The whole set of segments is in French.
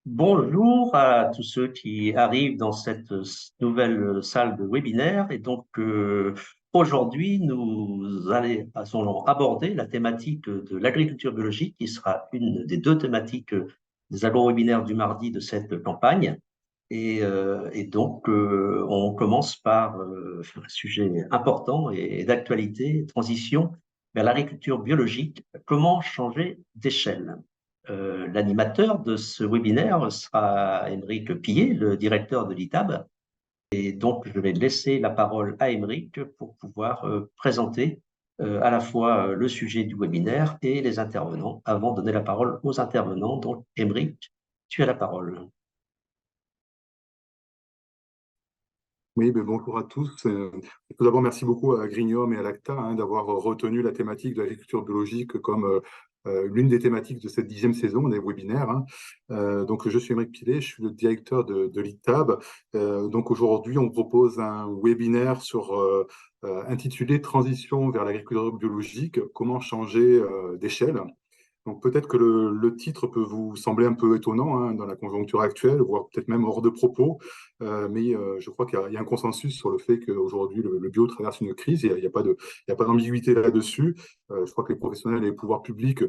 Bonjour à tous ceux qui arrivent dans cette nouvelle salle de webinaire. Aujourd'hui, allons aborder la thématique de l'agriculture biologique, qui sera une des deux thématiques des agro-webinaires du mardi de cette campagne. On commence par un sujet important et d'actualité, transition vers l'agriculture biologique. Comment changer d'échelle? L'animateur de ce webinaire sera Émeric Pillet, le directeur de l'ITAB. Et donc, je vais laisser la parole à Émeric pour pouvoir présenter à la fois le sujet du webinaire et les intervenants, avant de donner la parole aux intervenants. Donc, Émeric, tu as la parole. Oui, mais bonjour à tous. Tout d'abord, merci beaucoup à Grignom et à l'ACTA d'avoir retenu la thématique de l'agriculture biologique comme l'une des thématiques de cette 10e saison des webinaires. Donc, je suis Émeric Pillet, je suis le directeur de l'ITAB. Donc, aujourd'hui, on propose un webinaire intitulé Transition vers l'agriculture biologique, comment changer d'échelle. Donc peut-être que le titre peut vous sembler un peu étonnant dans la conjoncture actuelle, voire peut-être même hors de propos, mais je crois qu'il y a un consensus sur le fait qu'aujourd'hui le bio traverse une crise. Il y a pas d'ambiguïté là-dessus. Je crois que les professionnels et les pouvoirs publics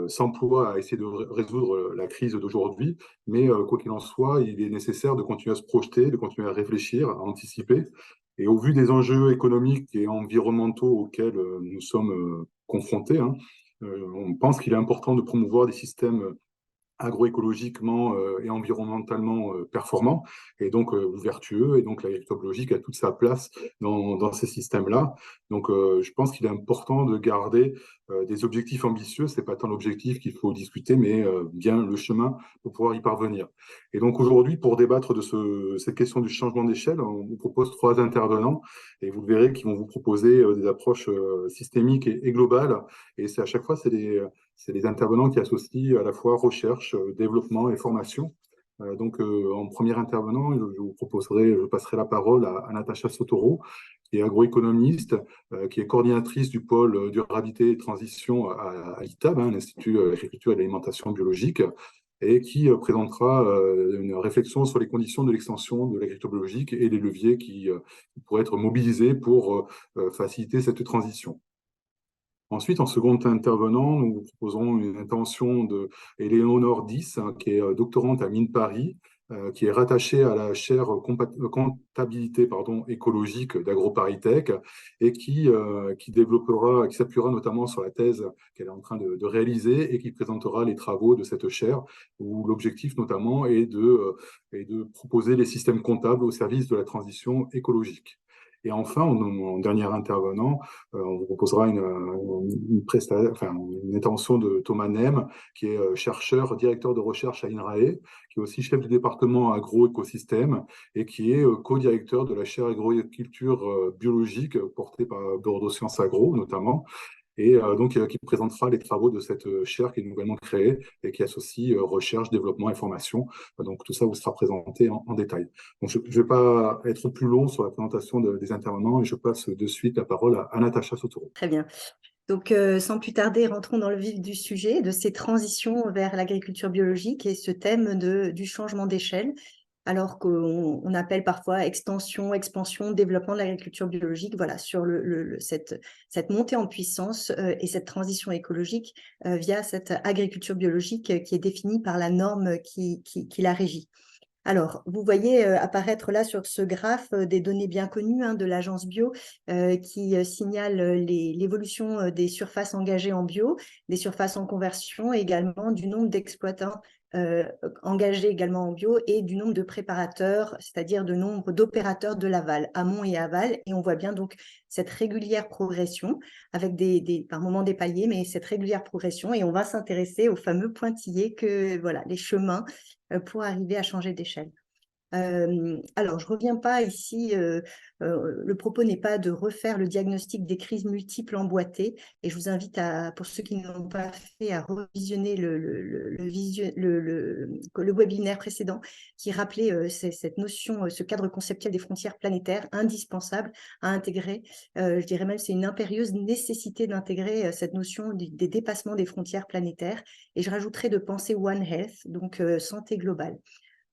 s'emploient à essayer de résoudre la crise d'aujourd'hui, mais quoi qu'il en soit, il est nécessaire de continuer à se projeter, de continuer à réfléchir, à anticiper. Et au vu des enjeux économiques et environnementaux auxquels nous sommes confrontés, on pense qu'il est important de promouvoir des systèmes agroécologiquement et environnementalement performants et donc vertueux. Et donc l'agriculture biologique a toute sa place dans ces systèmes-là. Donc je pense qu'il est important de garder des objectifs ambitieux. C'est pas tant l'objectif qu'il faut discuter, mais bien le chemin pour pouvoir y parvenir. Et donc aujourd'hui, pour débattre de cette question du changement d'échelle, on vous propose trois intervenants et vous le verrez qui vont vous proposer des approches systémiques et globales. Et c'est à chaque fois, c'est des intervenants qui associent à la fois recherche, développement et formation. En premier intervenant, je passerai la parole à Natacha Sotoro, qui est agroéconomiste, qui est coordinatrice du pôle durabilité et transition à l'ITAB, l'Institut d'agriculture et d'alimentation biologique, et qui présentera une réflexion sur les conditions de l'extension de l'agriculture biologique et les leviers qui pourraient être mobilisés pour faciliter cette transition. Ensuite, en second intervenant, nous vous proposerons une intervention de Éléonore Dys, qui est doctorante à Mines Paris, qui est rattachée à la chaire comptabilité écologique d'AgroParisTech et qui s'appuiera notamment sur la thèse qu'elle est en train de réaliser et qui présentera les travaux de cette chaire, où l'objectif notamment est de proposer les systèmes comptables au service de la transition écologique. Et enfin, en dernier intervenant, on vous proposera une intervention de Thomas Nem, qui est chercheur, directeur de recherche à INRAE, qui est aussi chef du département agroécosystème et qui est co-directeur de la chaire agriculture biologique portée par Bordeaux Sciences Agro notamment, et qui présentera les travaux de cette chaire qui est nouvellement créée et qui associe recherche, développement et formation. Donc tout ça vous sera présenté en détail. Donc je ne vais pas être plus long sur la présentation des intervenants et je passe de suite la parole à Natacha Sotoro. Très bien. Donc, sans plus tarder, rentrons dans le vif du sujet, de ces transitions vers l'agriculture biologique et ce thème du changement d'échelle, alors qu'on appelle parfois extension, expansion, développement de l'agriculture biologique. Voilà, sur cette montée en puissance et cette transition écologique via cette agriculture biologique qui est définie par la norme qui la régit. Alors, vous voyez apparaître là sur ce graphe des données bien connues de l'agence bio qui signale l'évolution des surfaces engagées en bio, des surfaces en conversion et également du nombre d'exploitants engagés également en bio et du nombre de préparateurs, c'est-à-dire du nombre d'opérateurs de l'aval, amont et aval. Et on voit bien donc cette régulière progression avec par moments des paliers, mais cette régulière progression. Et on va s'intéresser aux fameux pointillés les chemins pour arriver à changer d'échelle. Alors, je ne reviens pas ici, le propos n'est pas de refaire le diagnostic des crises multiples emboîtées, et je vous invite, pour ceux qui ne l'ont pas fait, à revisionner le webinaire précédent qui rappelait cette notion, ce cadre conceptuel des frontières planétaires indispensable à intégrer. Je dirais même c'est une impérieuse nécessité d'intégrer cette notion des dépassements des frontières planétaires, et je rajouterai de penser One Health, donc santé globale.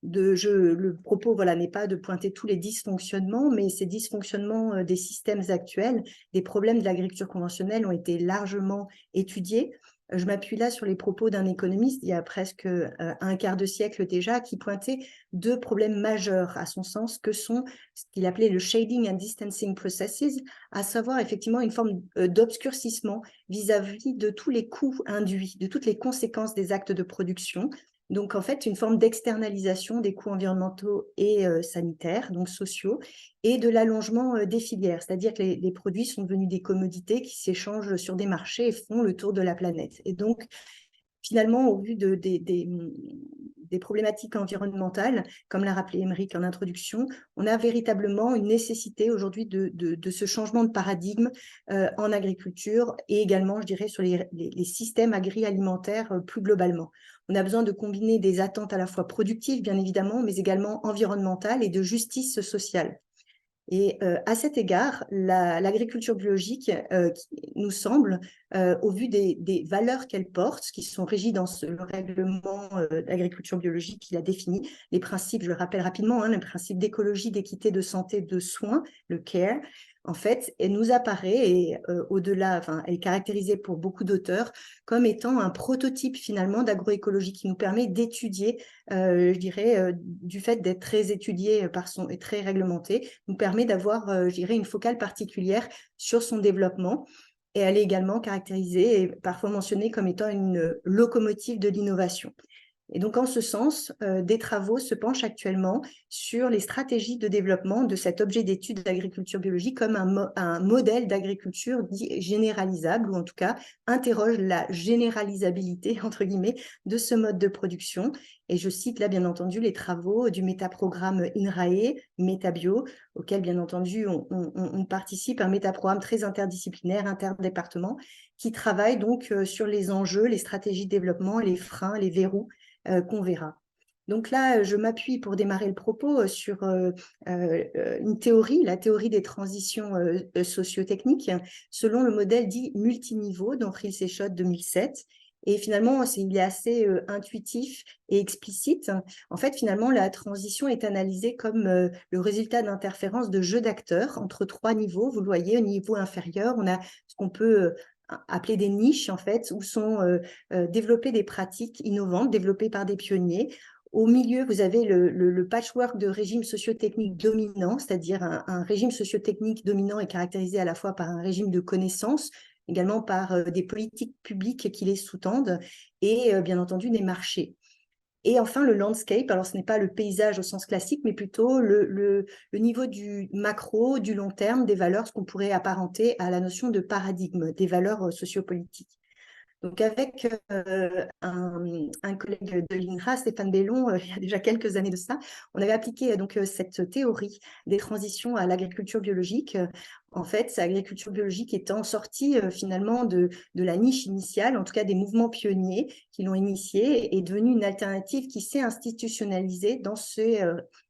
Le propos n'est pas de pointer tous les dysfonctionnements, mais ces dysfonctionnements des systèmes actuels, des problèmes de l'agriculture conventionnelle ont été largement étudiés. Je m'appuie là sur les propos d'un économiste il y a presque un quart de siècle déjà, qui pointait deux problèmes majeurs à son sens, que sont ce qu'il appelait le shading and distancing processes, à savoir effectivement une forme d'obscurcissement vis-à-vis de tous les coûts induits, de toutes les conséquences des actes de production. Donc, en fait, une forme d'externalisation des coûts environnementaux et sanitaires, donc sociaux, et de l'allongement des filières. C'est-à-dire que les produits sont devenus des commodités qui s'échangent sur des marchés et font le tour de la planète. Et donc, finalement, au vu des problématiques environnementales, comme l'a rappelé Émeric en introduction, on a véritablement une nécessité aujourd'hui de ce changement de paradigme en agriculture et également, je dirais, sur les systèmes agroalimentaires plus globalement. On a besoin de combiner des attentes à la fois productives, bien évidemment, mais également environnementales et de justice sociale. Et à cet égard, l'agriculture biologique nous semble, au vu des valeurs qu'elle porte, qui sont régies dans le règlement d'agriculture biologique qu'il a défini, les principes, je le rappelle rapidement, les principes d'écologie, d'équité, de santé, de soins, le CARE, en fait, elle nous apparaît, et au-delà, elle est caractérisée pour beaucoup d'auteurs comme étant un prototype finalement d'agroécologie qui nous permet d'étudier, je dirais, du fait d'être très étudié et très réglementé, nous permet d'avoir, je dirais, une focale particulière sur son développement. Et elle est également caractérisée et parfois mentionnée comme étant une locomotive de l'innovation. Et donc, en ce sens, des travaux se penchent actuellement sur les stratégies de développement de cet objet d'étude d'agriculture biologique comme un modèle d'agriculture dit généralisable, ou en tout cas interroge la généralisabilité, entre guillemets, de ce mode de production. Et je cite là, bien entendu, les travaux du métaprogramme INRAE, Métabio, auquel, bien entendu, on participe, un métaprogramme très interdisciplinaire, interdépartement, qui travaille donc sur les enjeux, les stratégies de développement, les freins, les verrous qu'on verra. Donc là, je m'appuie pour démarrer le propos sur une théorie, la théorie des transitions socio-techniques, selon le modèle dit multiniveau d'Henri Séchot 2007. Et finalement, il est assez intuitif et explicite. En fait, finalement, la transition est analysée comme le résultat d'interférences de jeux d'acteurs entre trois niveaux. Vous le voyez, au niveau inférieur, on a ce qu'on peut appeler des niches, en fait, où sont développées des pratiques innovantes, développées par des pionniers. Au milieu, vous avez le patchwork de régimes socio-techniques dominants, c'est-à-dire un régime socio-technique dominant est caractérisé à la fois par un régime de connaissances, également par des politiques publiques qui les sous-tendent, et bien entendu des marchés. Et enfin, le landscape, alors ce n'est pas le paysage au sens classique, mais plutôt le niveau du macro, du long terme, des valeurs, ce qu'on pourrait apparenter à la notion de paradigme, des valeurs sociopolitiques. Donc, avec un collègue de l'INRA, Stéphane Bellon, il y a déjà quelques années de ça, on avait appliqué cette théorie des transitions à l'agriculture biologique. En fait, l'agriculture biologique étant sortie finalement de la niche initiale, en tout cas des mouvements pionniers qui l'ont initiée, est devenue une alternative qui s'est institutionnalisée dans ces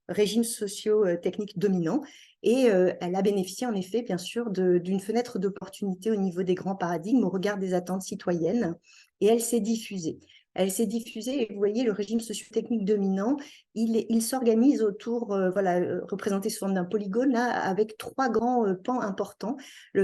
régimes socio-techniques dominants. Et elle a bénéficié en effet, bien sûr, d'une fenêtre d'opportunité au niveau des grands paradigmes, au regard des attentes citoyennes, et elle s'est diffusée. Elle s'est diffusée, et vous voyez, le régime socio-technique dominant, il s'organise autour, représenté sous forme d'un polygone, là, avec trois grands pans importants.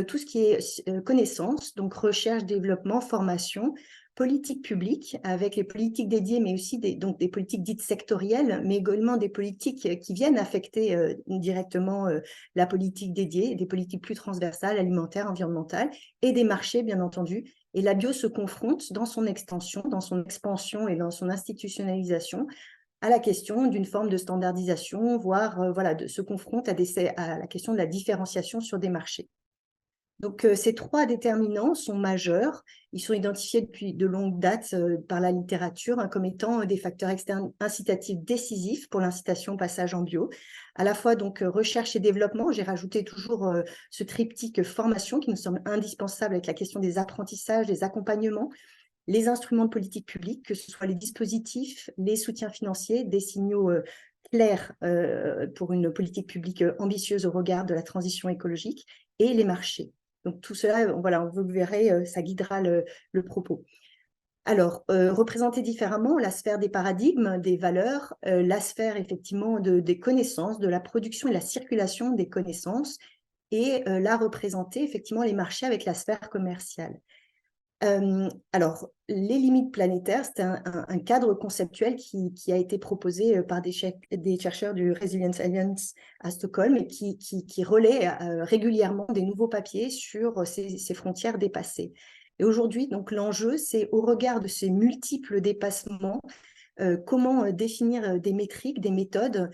Tout ce qui est connaissance, donc recherche, développement, formation, politique publique, avec les politiques dédiées, mais aussi des politiques dites sectorielles, mais également des politiques qui viennent affecter directement la politique dédiée, des politiques plus transversales, alimentaires, environnementales, et des marchés, bien entendu. Et la bio se confronte dans son extension, dans son expansion et dans son institutionnalisation à la question d'une forme de standardisation, voire se confronte à la question de la différenciation sur des marchés. Donc, ces 3 déterminants sont majeurs. Ils sont identifiés depuis de longue date par la littérature comme étant des facteurs externes incitatifs décisifs pour l'incitation au passage en bio. À la fois, donc, recherche et développement. J'ai rajouté toujours ce triptyque formation qui nous semble indispensable avec la question des apprentissages, des accompagnements, les instruments de politique publique, que ce soit les dispositifs, les soutiens financiers, des signaux clairs pour une politique publique ambitieuse au regard de la transition écologique, et les marchés. Donc tout cela, voilà, vous verrez, ça guidera le propos. Alors, représenter différemment la sphère des paradigmes, des valeurs, la sphère effectivement des connaissances, de la production et la circulation des connaissances, et là représenter effectivement les marchés avec la sphère commerciale. Alors, les limites planétaires, c'est un cadre conceptuel qui a été proposé par des chercheurs du Resilience Alliance à Stockholm et qui relaie régulièrement des nouveaux papiers sur ces frontières dépassées. Et aujourd'hui, donc, l'enjeu, c'est au regard de ces multiples dépassements, comment définir des métriques, des méthodes,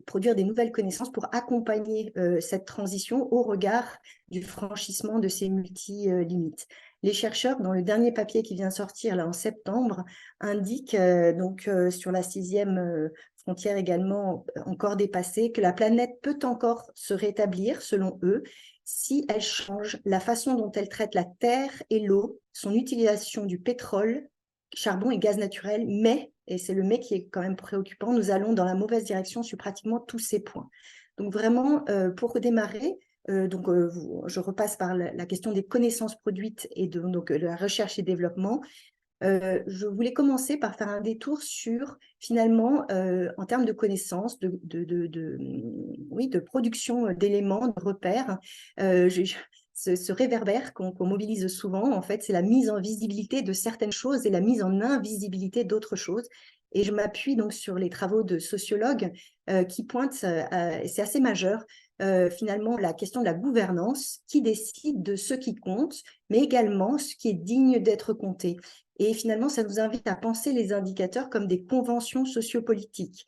produire des nouvelles connaissances pour accompagner cette transition au regard du franchissement de ces multi-limites. Les chercheurs, dans le dernier papier qui vient sortir là en septembre, indiquent sur la 6e frontière également encore dépassée, que la planète peut encore se rétablir, selon eux, si elle change la façon dont elle traite la terre et l'eau, son utilisation du pétrole, charbon et gaz naturel, mais, et c'est le mais qui est quand même préoccupant, nous allons dans la mauvaise direction sur pratiquement tous ces points. Donc vraiment, pour démarrer, je repasse par la question des connaissances produites et de la recherche et développement. Je voulais commencer par faire un détour sur, finalement, en termes de connaissances, de production d'éléments, de repères. Ce réverbère qu'on mobilise souvent, en fait, c'est la mise en visibilité de certaines choses et la mise en invisibilité d'autres choses. Et je m'appuie donc sur les travaux de sociologues qui pointent, et c'est assez majeur, finalement, la question de la gouvernance, qui décide de ce qui compte, mais également ce qui est digne d'être compté. Et finalement, ça nous invite à penser les indicateurs comme des conventions sociopolitiques.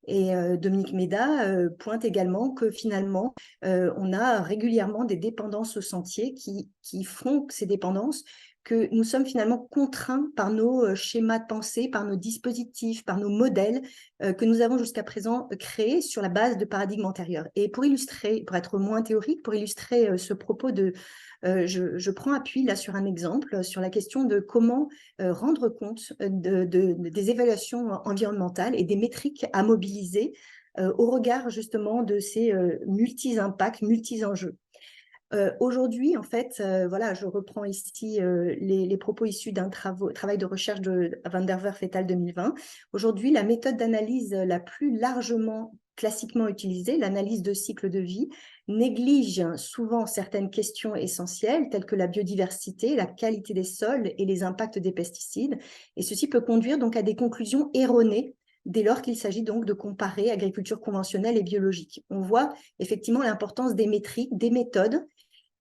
Et Dominique Méda pointe également que finalement, on a régulièrement des dépendances au sentier qui font que ces dépendances, que nous sommes finalement contraints par nos schémas de pensée, par nos dispositifs, par nos modèles que nous avons jusqu'à présent créés sur la base de paradigmes antérieurs. Et pour illustrer, pour être moins théorique, pour illustrer ce propos je prends appui là sur un exemple, sur la question de comment rendre compte des évaluations environnementales et des métriques à mobiliser au regard justement de ces multi-impacts, multi-enjeux. Aujourd'hui, en fait, voilà, je reprends ici les propos issus d'un travail de recherche de Van der Werf et al. 2020. Aujourd'hui, la méthode d'analyse la plus largement classiquement utilisée, l'analyse de cycle de vie, néglige souvent certaines questions essentielles telles que la biodiversité, la qualité des sols et les impacts des pesticides. Et ceci peut conduire donc à des conclusions erronées dès lors qu'il s'agit donc de comparer agriculture conventionnelle et biologique. On voit effectivement l'importance des métriques, des méthodes.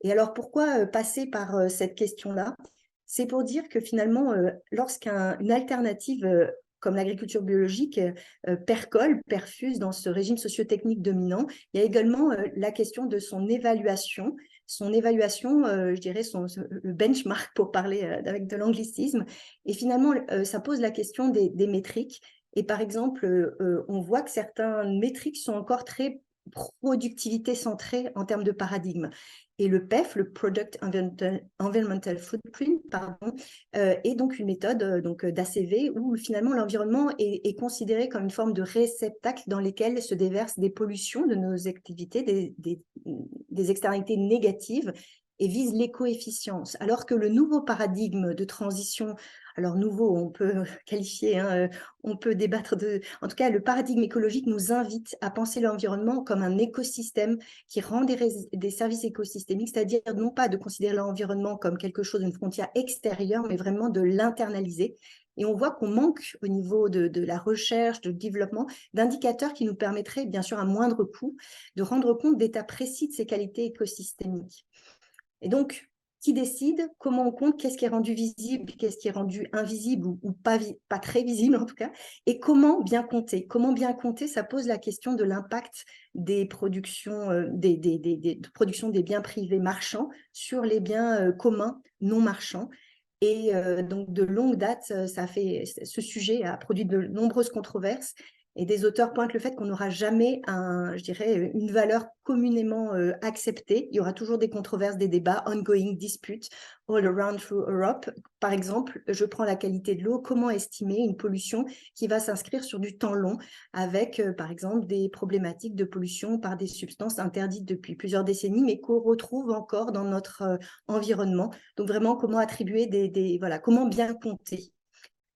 Et alors, pourquoi passer par cette question-là? C'est pour dire que finalement, lorsqu'une alternative comme l'agriculture biologique percole, perfuse dans ce régime socio-technique dominant, il y a également la question de son évaluation, je dirais le benchmark pour parler avec de l'anglicisme. Et finalement, ça pose la question des métriques. Et par exemple, on voit que certaines métriques sont encore très productivité centrée en termes de paradigme. Et le PEF, le Product Environmental Footprint, est donc une méthode d'ACV où finalement l'environnement est considéré comme une forme de réceptacle dans lesquels se déversent des pollutions de nos activités, des externalités négatives et vise l'éco-efficience. Alors que le nouveau paradigme de transition, alors nouveau, on peut qualifier, on peut débattre en tout cas, le paradigme écologique nous invite à penser l'environnement comme un écosystème qui rend des services écosystémiques, c'est-à-dire non pas de considérer l'environnement comme quelque chose, une frontière extérieure, mais vraiment de l'internaliser. Et on voit qu'on manque au niveau de la recherche, de développement, d'indicateurs qui nous permettraient, bien sûr, à moindre coût, de rendre compte d'états précis de ces qualités écosystémiques. Et donc, qui décide, comment on compte, qu'est-ce qui est rendu visible, qu'est-ce qui est rendu invisible ou pas très visible en tout cas, et comment bien compter. Comment bien compter, ça pose la question de l'impact des productions, production des biens privés marchands sur les biens communs non marchands. Et donc, de longue date, ce sujet a produit de nombreuses controverses. Et des auteurs pointent le fait qu'on n'aura jamais, je dirais, une valeur communément acceptée. Il y aura toujours des controverses, des débats, ongoing disputes all around through Europe. Par exemple, je prends la qualité de l'eau. Comment estimer une pollution qui va s'inscrire sur du temps long avec, par exemple, des problématiques de pollution par des substances interdites depuis plusieurs décennies, mais qu'on retrouve encore dans notre environnement. Donc, vraiment, comment attribuer voilà, comment bien compter.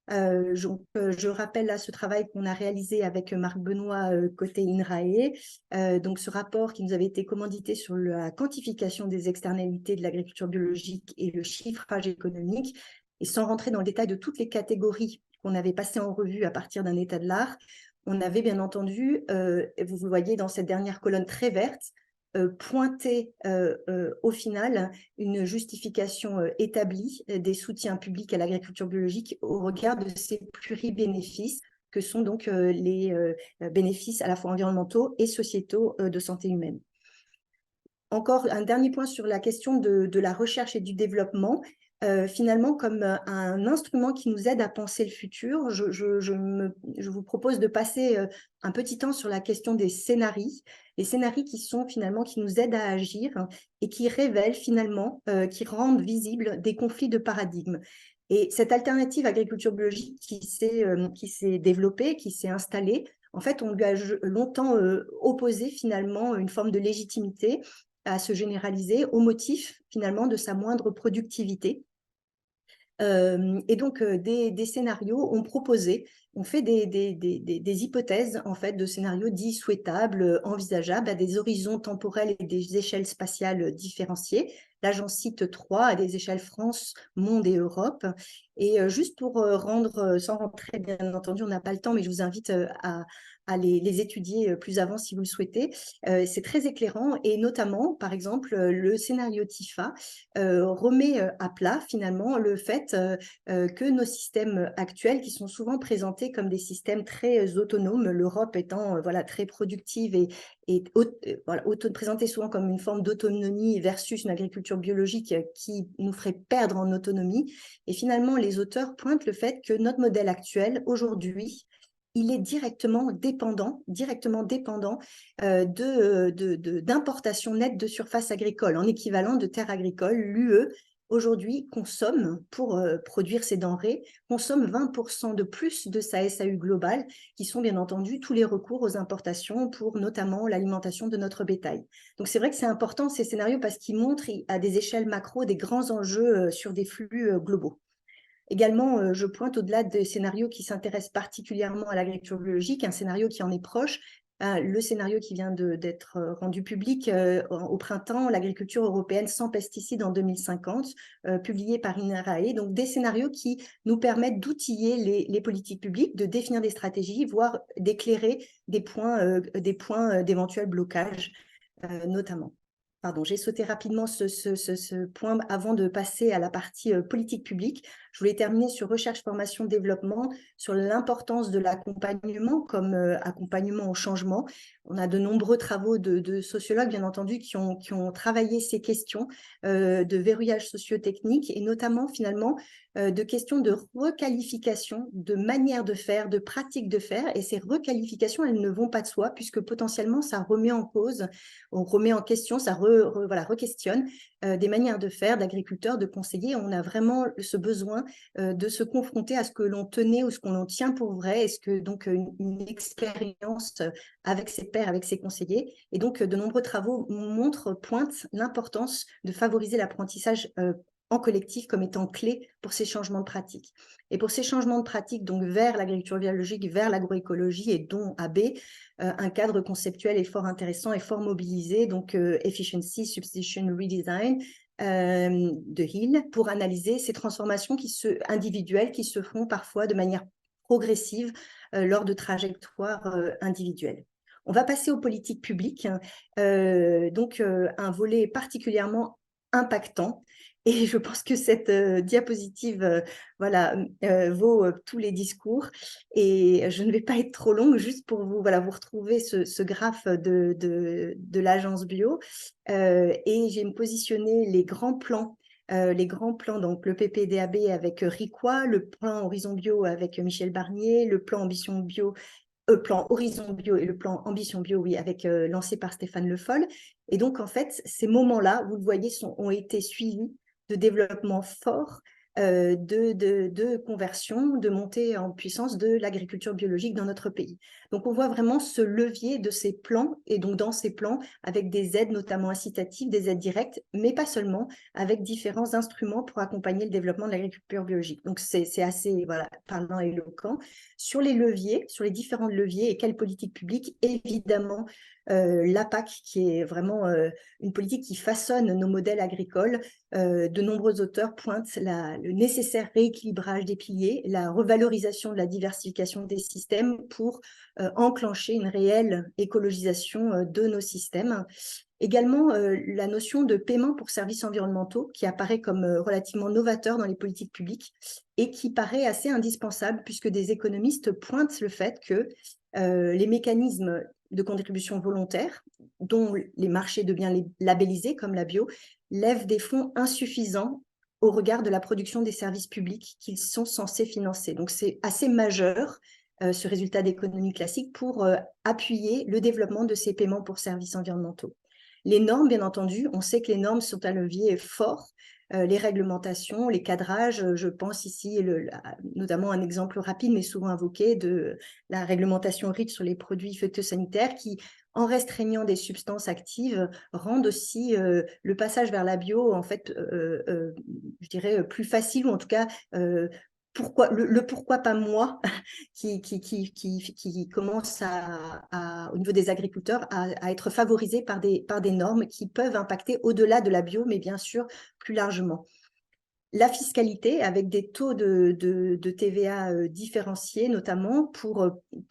Je rappelle là ce travail qu'on a réalisé avec Marc Benoît côté INRAE, donc ce rapport qui nous avait été commandité sur la quantification des externalités de l'agriculture biologique et le chiffrage économique, et sans rentrer dans le détail de toutes les catégories qu'on avait passées en revue à partir d'un état de l'art, on avait bien entendu, vous voyez dans cette dernière colonne très verte, pointer au final une justification établie des soutiens publics à l'agriculture biologique au regard de ces pluribénéfices que sont donc les bénéfices à la fois environnementaux et sociétaux de santé humaine. Encore un dernier point sur la question de la recherche et du développement. Finalement, comme un instrument qui nous aide à penser le futur, je vous propose de passer un petit temps sur la question des scénarios. Les scénarios qui nous aident à agir et qui révèlent finalement, qui rendent visibles des conflits de paradigmes. Et cette alternative agriculture biologique qui s'est développée, qui s'est installée, en fait, on lui a longtemps opposé finalement une forme de légitimité à se généraliser au motif finalement de sa moindre productivité. Et donc, des scénarios ont proposé, on fait des hypothèses en fait, de scénarios dits souhaitables, envisageables, à des horizons temporels et des échelles spatiales différenciées. Là, j'en cite 3 à des échelles France, monde et Europe. Et juste pour rendre, sans rentrer bien entendu, on n'a pas le temps, mais je vous invite à les étudier plus avant si vous le souhaitez. C'est très éclairant et notamment, par exemple, le scénario TIFA remet à plat finalement le fait que nos systèmes actuels, qui sont souvent présentés comme des systèmes très autonomes, l'Europe étant voilà, très productive et voilà, présentée souvent comme une forme d'autonomie versus une agriculture biologique qui nous ferait perdre en autonomie. Et finalement, les auteurs pointent le fait que notre modèle actuel, aujourd'hui, il est directement dépendant d'importation nette de surface agricole. En équivalent de terres agricoles, l'UE, aujourd'hui, consomme, pour produire ses denrées, consomme 20% de plus de sa SAU globale, qui sont bien entendu tous les recours aux importations pour notamment l'alimentation de notre bétail. Donc c'est vrai que c'est important ces scénarios parce qu'ils montrent à des échelles macro des grands enjeux sur des flux globaux. Également, je pointe au-delà des scénarios qui s'intéressent particulièrement à l'agriculture biologique, un scénario qui en est proche, le scénario qui vient d'être rendu public au printemps, l'agriculture européenne sans pesticides en 2050, publié par INRAE. Donc des scénarios qui nous permettent d'outiller les politiques publiques, de définir des stratégies, voire d'éclairer des points d'éventuels blocages, notamment. Pardon, j'ai sauté rapidement ce point avant de passer à la partie politique publique. Je voulais terminer sur recherche, formation, développement, sur l'importance de l'accompagnement comme accompagnement au changement. On a de nombreux travaux de sociologues, bien entendu, qui ont travaillé ces questions de verrouillage socio-technique et notamment, finalement, de questions de requalification, de manière de faire, de pratique de faire. Et ces requalifications, elles ne vont pas de soi puisque potentiellement, ça remet en cause, on remet en question, ça voilà, re-questionne des manières de faire, d'agriculteurs, de conseillers. On a vraiment ce besoin de se confronter à ce que l'on tenait ou ce qu'on tient pour vrai. Est-ce que donc une expérience avec ses pairs, avec ses conseillers. Et donc, de nombreux travaux pointent l'importance de favoriser l'apprentissage en collectif comme étant clé pour ces changements de pratique. Et pour ces changements de pratique, donc vers l'agriculture biologique, vers l'agroécologie et dont AB, un cadre conceptuel est fort intéressant et fort mobilisé, donc Efficiency, Substitution, Redesign, de Hill, pour analyser ces transformations individuelles qui se font parfois de manière progressive lors de trajectoires individuelles. On va passer aux politiques publiques, donc un volet particulièrement impactant Et je pense que cette diapositive voilà, vaut tous les discours. Et je ne vais pas être trop longue, juste pour vous, voilà, vous retrouver ce graphe de l'agence bio. Et j'ai positionné les grands plans. Donc le PPDAB avec Ricoy, le plan Horizon Bio avec Michel Barnier, le plan Ambition Bio, plan Horizon Bio et le plan Ambition Bio, oui, avec lancé par Stéphane Le Foll. Et donc, en fait, ces moments-là, vous le voyez, ont été suivis de développement fort, de conversion, de montée en puissance de l'agriculture biologique dans notre pays. Donc, on voit vraiment ce levier de ces plans, et donc dans ces plans, avec des aides notamment incitatives, des aides directes, mais pas seulement, avec différents instruments pour accompagner le développement de l'agriculture biologique. Donc, c'est assez voilà, parlant et éloquent. Sur les leviers, sur les différents leviers et quelles politiques publiques, évidemment, la PAC, qui est vraiment une politique qui façonne nos modèles agricoles. De nombreux auteurs pointent le nécessaire rééquilibrage des piliers, la revalorisation de la diversification des systèmes pour enclencher une réelle écologisation de nos systèmes. Également, la notion de paiement pour services environnementaux qui apparaît comme relativement novateur dans les politiques publiques et qui paraît assez indispensable puisque des économistes pointent le fait que les mécanismes de contribution volontaire, dont les marchés de biens labellisés comme la bio, lèvent des fonds insuffisants au regard de la production des services publics qu'ils sont censés financer. Donc c'est assez majeur ce résultat d'économie classique pour appuyer le développement de ces paiements pour services environnementaux. Les normes, bien entendu, on sait que les normes sont un levier fort. Les réglementations, les cadrages, je pense ici notamment un exemple rapide mais souvent invoqué de la réglementation REACH sur les produits phytosanitaires qui, en restreignant des substances actives, rendent aussi le passage vers la bio, en fait, je dirais, plus facile, ou en tout cas, pourquoi pas moi qui commence au niveau des agriculteurs à être favorisé par des normes qui peuvent impacter au-delà de la bio, mais bien sûr plus largement. La fiscalité avec des taux de TVA différenciés, notamment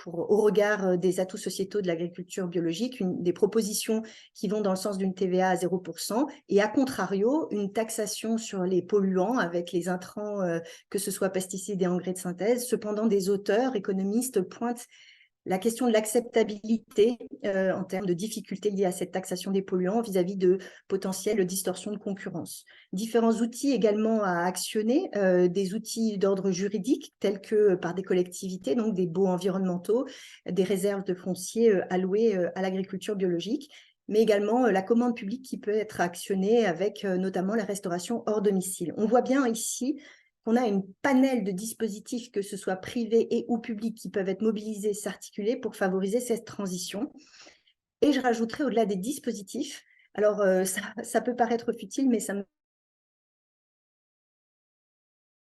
au regard des atouts sociétaux de l'agriculture biologique, des propositions qui vont dans le sens d'une TVA à 0%, et à contrario, une taxation sur les polluants avec les intrants, que ce soit pesticides et engrais de synthèse. Cependant, des auteurs économistes pointent la question de l'acceptabilité en termes de difficultés liées à cette taxation des polluants vis-à-vis de potentielles distorsions de concurrence. Différents outils également à actionner, des outils d'ordre juridique tels que par des collectivités, donc des baux environnementaux, des réserves de foncier allouées à l'agriculture biologique, mais également la commande publique qui peut être actionnée avec notamment la restauration hors domicile. On voit bien ici qu'on a une panel de dispositifs, que ce soit privés et ou publics, qui peuvent être mobilisés, s'articuler pour favoriser cette transition. Et je rajouterai au-delà des dispositifs, alors ça peut paraître futile, mais ça me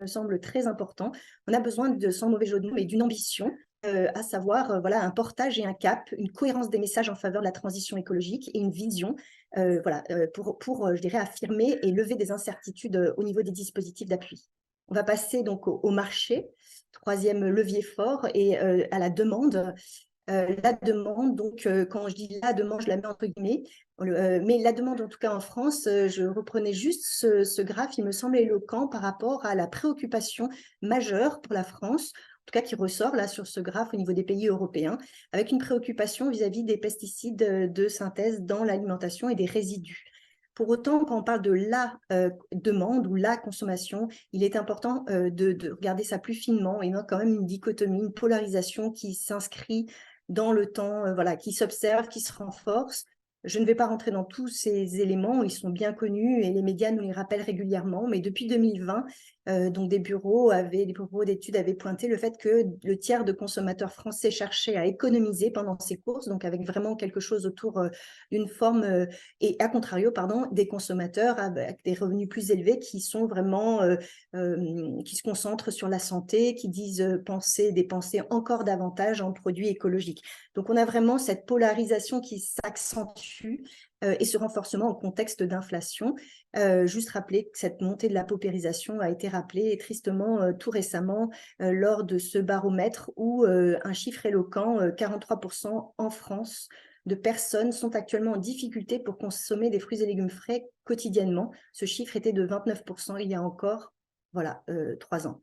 semble très important. On a besoin, sans mauvais jeu de mots, mais d'une ambition, à savoir voilà, un portage et un cap, une cohérence des messages en faveur de la transition écologique et une vision voilà, pour je dirais, affirmer et lever des incertitudes au niveau des dispositifs d'appui. On va passer donc au marché, troisième levier fort, et à la demande. La demande, donc quand je dis la demande, je la mets entre guillemets, mais la demande en tout cas en France, je reprenais juste ce graphe, il me semble éloquent par rapport à la préoccupation majeure pour la France, en tout cas qui ressort là sur ce graphe au niveau des pays européens, avec une préoccupation vis-à-vis des pesticides de synthèse dans l'alimentation et des résidus. Pour autant, quand on parle de la demande ou la consommation, il est important de regarder ça plus finement et non quand même une dichotomie, une polarisation qui s'inscrit dans le temps, voilà, qui s'observe, qui se renforce. Je ne vais pas rentrer dans tous ces éléments, ils sont bien connus et les médias nous les rappellent régulièrement, mais depuis 2020, donc des bureaux d'études avaient pointé le fait que le tiers de consommateurs français cherchaient à économiser pendant ces courses, donc avec vraiment quelque chose autour d'une forme, et à contrario, pardon, des consommateurs avec des revenus plus élevés qui sont vraiment, qui se concentrent sur la santé, qui disent dépenser encore davantage en produits écologiques. Donc on a vraiment cette polarisation qui s'accentue et ce renforcement au contexte d'inflation. Juste rappeler que cette montée de la paupérisation a été rappelée tristement tout récemment lors de ce baromètre où un chiffre éloquent, 43% en France de personnes sont actuellement en difficulté pour consommer des fruits et légumes frais quotidiennement. Ce chiffre était de 29% il y a encore 3 ans.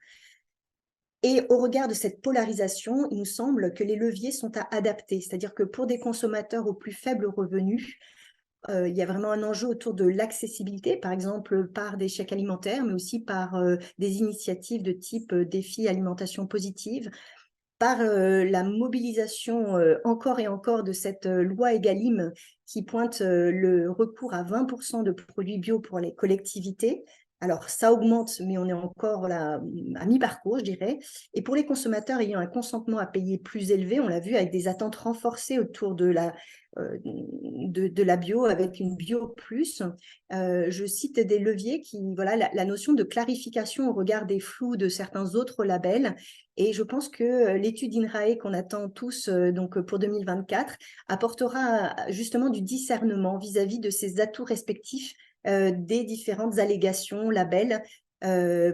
Et au regard de cette polarisation, il nous semble que les leviers sont à adapter, c'est-à-dire que pour des consommateurs aux plus faibles revenus, il y a vraiment un enjeu autour de l'accessibilité, par exemple par des chèques alimentaires, mais aussi par des initiatives de type défi alimentation positive, par la mobilisation encore et encore de cette loi Egalim qui pointe le recours à 20% de produits bio pour les collectivités. Alors, ça augmente, mais on est encore là à mi-parcours, je dirais. Et pour les consommateurs ayant un consentement à payer plus élevé, on l'a vu avec des attentes renforcées autour de la bio, avec une bio plus. Je cite des leviers qui, la notion de clarification au regard des flous de certains autres labels. Et je pense que l'étude INRAE qu'on attend tous donc pour 2024 apportera justement du discernement vis-à-vis de ces atouts respectifs des différentes allégations, labels,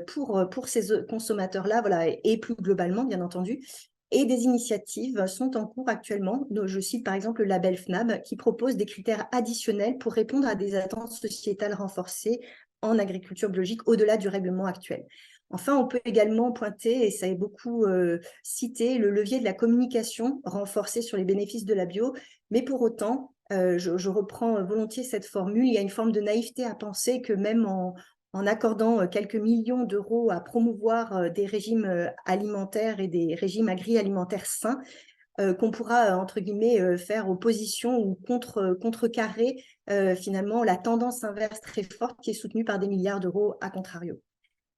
pour ces consommateurs-là, et plus globalement, bien entendu. Et des initiatives sont en cours actuellement. Je cite par exemple le label FNAB qui propose des critères additionnels pour répondre à des attentes sociétales renforcées en agriculture biologique au-delà du règlement actuel. Enfin, on peut également pointer, et ça est beaucoup cité, le levier de la communication renforcée sur les bénéfices de la bio, mais pour autant, je reprends volontiers cette formule, il y a une forme de naïveté à penser que même en accordant quelques millions d'euros à promouvoir des régimes alimentaires et des régimes agri-alimentaires sains, qu'on pourra, entre guillemets, faire opposition ou contrecarrer finalement la tendance inverse très forte qui est soutenue par des milliards d'euros à contrario.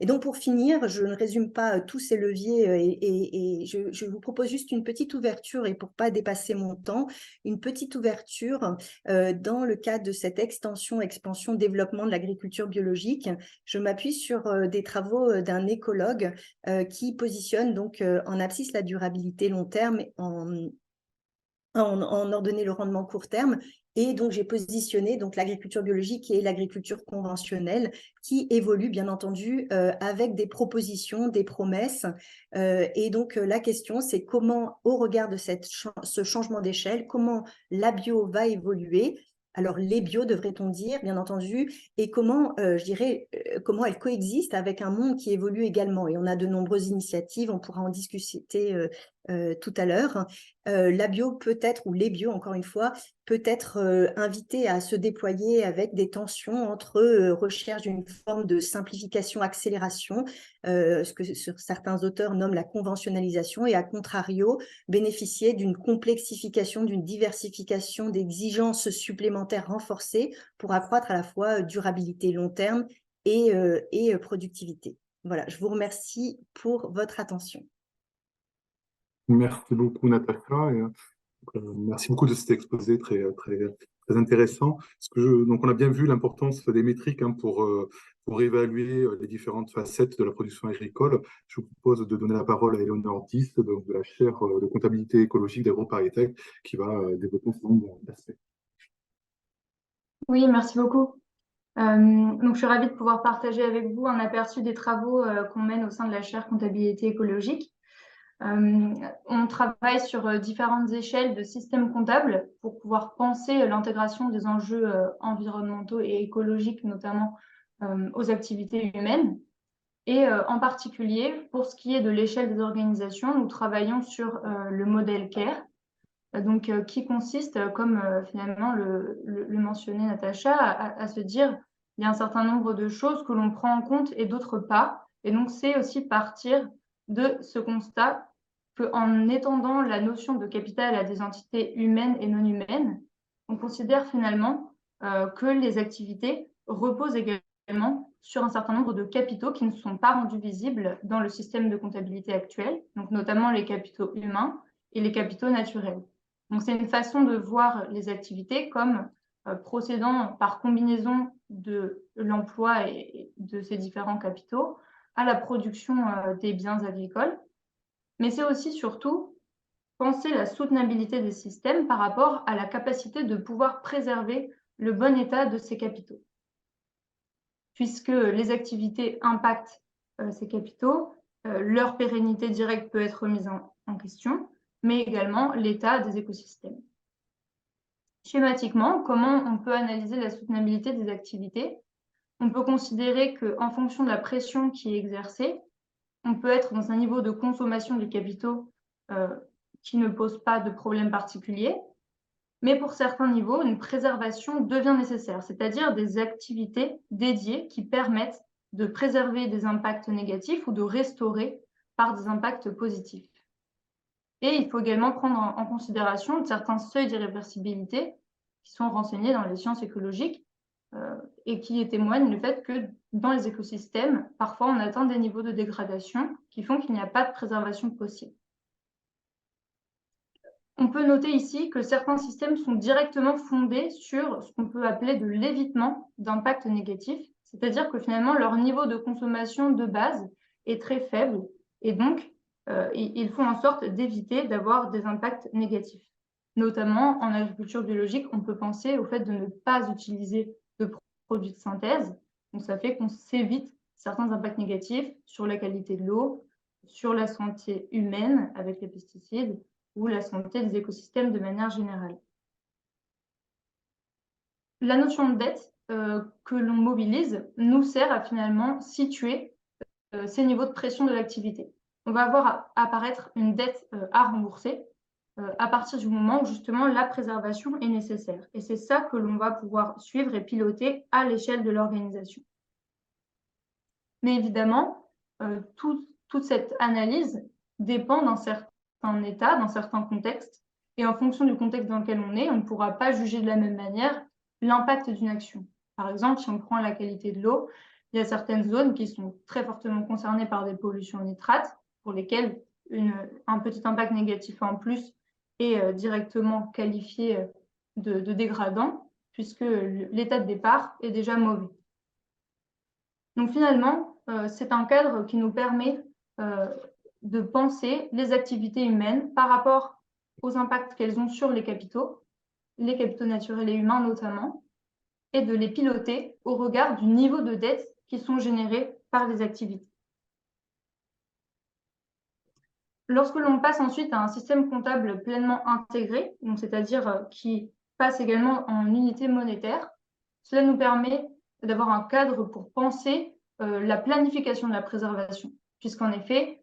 Et donc, pour finir, je ne résume pas tous ces leviers et je vous propose juste une petite ouverture, et pour ne pas dépasser mon temps, une petite ouverture dans le cadre de cette expansion, développement de l'agriculture biologique. Je m'appuie sur des travaux d'un écologue qui positionne donc en abscisse la durabilité long terme, en ordonner le rendement court terme. Et donc, j'ai positionné l'agriculture biologique et l'agriculture conventionnelle qui évoluent, bien entendu, avec des propositions, des promesses. Et donc, la question, c'est comment, au regard de ce changement d'échelle, comment la bio va évoluer. Alors, les bio, devrait-on dire, bien entendu, et comment, comment elle coexiste avec un monde qui évolue également. Et on a de nombreuses initiatives, on pourra en discuter tout à l'heure. La bio peut être, ou les bio, encore une fois, peut être invité à se déployer avec des tensions entre recherche d'une forme de simplification, accélération, ce que certains auteurs nomment la conventionnalisation, et à contrario, bénéficier d'une complexification, d'une diversification d'exigences supplémentaires renforcées pour accroître à la fois durabilité long terme et productivité. Voilà, je vous remercie pour votre attention. Merci beaucoup, Natacha. Merci beaucoup de cet exposé très intéressant. Donc, on a bien vu l'importance des métriques pour évaluer les différentes facettes de la production agricole. Je vous propose de donner la parole à Éléonore Dys, de la chaire de comptabilité écologique d'AgroParisTech, qui va développer ce nombre d'aspects. Oui, merci beaucoup. Donc, je suis ravie de pouvoir partager avec vous un aperçu des travaux qu'on mène au sein de la chaire comptabilité écologique. On travaille sur différentes échelles de systèmes comptables pour pouvoir penser l'intégration des enjeux environnementaux et écologiques, notamment aux activités humaines. Et en particulier, pour ce qui est de l'échelle des organisations, nous travaillons sur le modèle CARE, qui consiste, comme finalement le mentionnait Natacha, à se dire il y a un certain nombre de choses que l'on prend en compte et d'autres pas. Et donc, c'est aussi partir de ce constat qu'en étendant la notion de capital à des entités humaines et non humaines, on considère finalement que les activités reposent également sur un certain nombre de capitaux qui ne sont pas rendus visibles dans le système de comptabilité actuel, donc notamment les capitaux humains et les capitaux naturels. Donc, c'est une façon de voir les activités comme procédant par combinaison de l'emploi et de ces différents capitaux à la production des biens agricoles. Mais c'est aussi surtout penser la soutenabilité des systèmes par rapport à la capacité de pouvoir préserver le bon état de ces capitaux. Puisque les activités impactent ces capitaux, leur pérennité directe peut être remise en question, mais également l'état des écosystèmes. Schématiquement, comment on peut analyser la soutenabilité des activités? On peut considérer qu'en fonction de la pression qui est exercée, on peut être dans un niveau de consommation des capitaux qui ne pose pas de problème particulier, mais pour certains niveaux, une préservation devient nécessaire, c'est-à-dire des activités dédiées qui permettent de préserver des impacts négatifs ou de restaurer par des impacts positifs. Et il faut également prendre en considération certains seuils d'irréversibilité qui sont renseignés dans les sciences écologiques et qui témoignent du fait que dans les écosystèmes, parfois on atteint des niveaux de dégradation qui font qu'il n'y a pas de préservation possible. On peut noter ici que certains systèmes sont directement fondés sur ce qu'on peut appeler de l'évitement d'impacts négatifs, c'est-à-dire que finalement leur niveau de consommation de base est très faible et donc ils font en sorte d'éviter d'avoir des impacts négatifs. Notamment en agriculture biologique, on peut penser au fait de ne pas utiliser de produits de synthèse, donc ça fait qu'on s'évite certains impacts négatifs sur la qualité de l'eau, sur la santé humaine avec les pesticides, ou la santé des écosystèmes de manière générale. La notion de dette que l'on mobilise nous sert à finalement situer ces niveaux de pression de l'activité. On va voir apparaître une dette à rembourser à partir du moment où justement la préservation est nécessaire. Et c'est ça que l'on va pouvoir suivre et piloter à l'échelle de l'organisation. Mais évidemment, toute cette analyse dépend d'un certain état, dans certains contextes, et en fonction du contexte dans lequel on est, on ne pourra pas juger de la même manière l'impact d'une action. Par exemple, si on prend la qualité de l'eau, il y a certaines zones qui sont très fortement concernées par des pollutions en nitrate, pour lesquelles un petit impact négatif en plus est directement qualifié de dégradant, puisque l'état de départ est déjà mauvais. Donc finalement, c'est un cadre qui nous permet de penser les activités humaines par rapport aux impacts qu'elles ont sur les capitaux naturels et humains notamment, et de les piloter au regard du niveau de dette qui sont générés par les activités. Lorsque l'on passe ensuite à un système comptable pleinement intégré, c'est-à-dire qui passe également en unité monétaire, cela nous permet d'avoir un cadre pour penser la planification de la préservation, puisqu'en effet,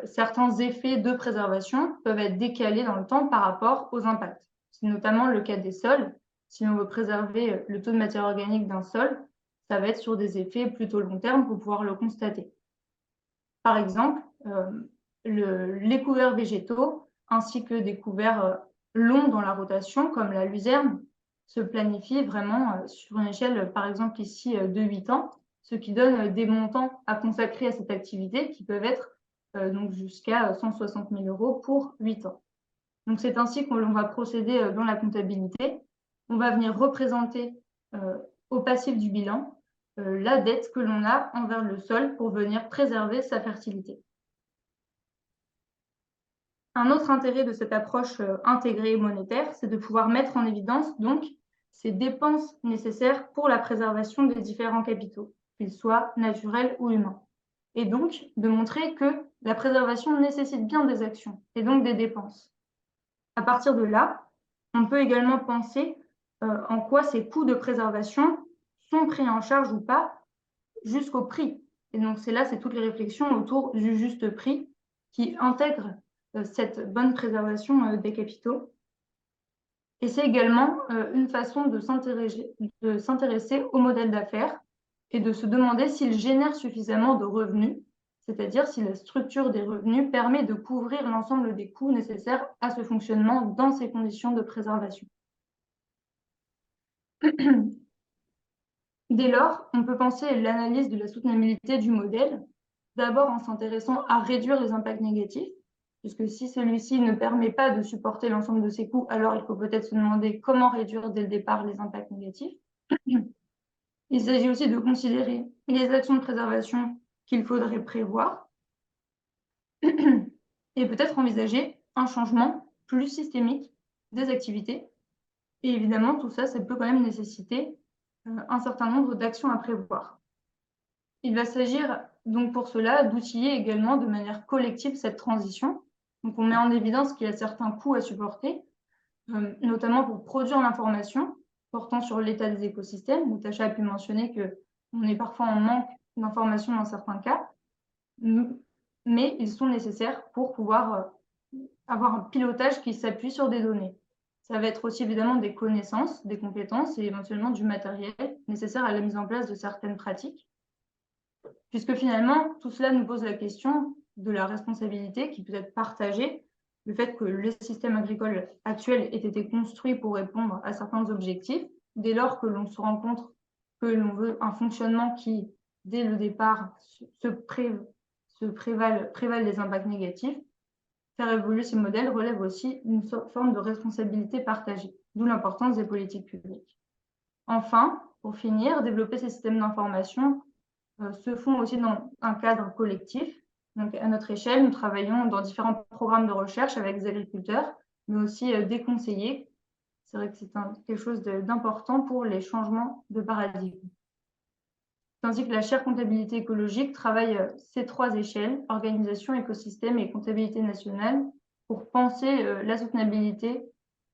certains effets de préservation peuvent être décalés dans le temps par rapport aux impacts. C'est notamment le cas des sols. Si on veut préserver le taux de matière organique d'un sol, ça va être sur des effets plutôt long terme pour pouvoir le constater. Par exemple, les couverts végétaux, ainsi que des couverts longs dans la rotation, comme la luzerne, se planifient vraiment sur une échelle, par exemple ici, de 8 ans, ce qui donne des montants à consacrer à cette activité qui peuvent être donc jusqu'à 160 000 € pour 8 ans. Donc c'est ainsi qu'on va procéder dans la comptabilité. On va venir représenter au passif du bilan la dette que l'on a envers le sol pour venir préserver sa fertilité. Un autre intérêt de cette approche intégrée monétaire, c'est de pouvoir mettre en évidence donc ces dépenses nécessaires pour la préservation des différents capitaux, qu'ils soient naturels ou humains. Et donc de montrer que la préservation nécessite bien des actions et donc des dépenses. À partir de là, on peut également penser en quoi ces coûts de préservation sont pris en charge ou pas jusqu'au prix. Et donc c'est toutes les réflexions autour du juste prix qui intègrent cette bonne préservation des capitaux. Et c'est également une façon de s'intéresser au modèle d'affaires et de se demander s'il génère suffisamment de revenus, c'est-à-dire si la structure des revenus permet de couvrir l'ensemble des coûts nécessaires à ce fonctionnement dans ces conditions de préservation. Dès lors, on peut penser l'analyse de la soutenabilité du modèle, d'abord en s'intéressant à réduire les impacts négatifs, puisque si celui-ci ne permet pas de supporter l'ensemble de ces coûts, alors il faut peut-être se demander comment réduire dès le départ les impacts négatifs. Il s'agit aussi de considérer les actions de préservation qu'il faudrait prévoir et peut-être envisager un changement plus systémique des activités. Et évidemment, tout ça, ça peut quand même nécessiter un certain nombre d'actions à prévoir. Il va s'agir donc pour cela d'outiller également de manière collective cette transition. Donc on met en évidence qu'il y a certains coûts à supporter, notamment pour produire l'information portant sur l'état des écosystèmes. Natacha a pu mentionner qu'on est parfois en manque d'informations dans certains cas, mais ils sont nécessaires pour pouvoir avoir un pilotage qui s'appuie sur des données. Ça va être aussi évidemment des connaissances, des compétences et éventuellement du matériel nécessaire à la mise en place de certaines pratiques. Puisque finalement, tout cela nous pose la question de la responsabilité qui peut être partagée, le fait que le système agricole actuel ait été construit pour répondre à certains objectifs, dès lors que l'on se rend compte que l'on veut un fonctionnement qui, dès le départ, prévale des impacts négatifs. Faire évoluer ces modèles relève aussi une forme de responsabilité partagée, d'où l'importance des politiques publiques. Enfin, pour finir, développer ces systèmes d'information se font aussi dans un cadre collectif. Donc, à notre échelle, nous travaillons dans différents programmes de recherche avec des agriculteurs, mais aussi des conseillers. C'est vrai que c'est quelque chose d'important pour les changements de paradigme. Tandis que la chaire comptabilité écologique travaille ces trois échelles, organisation, écosystème et comptabilité nationale, pour penser la soutenabilité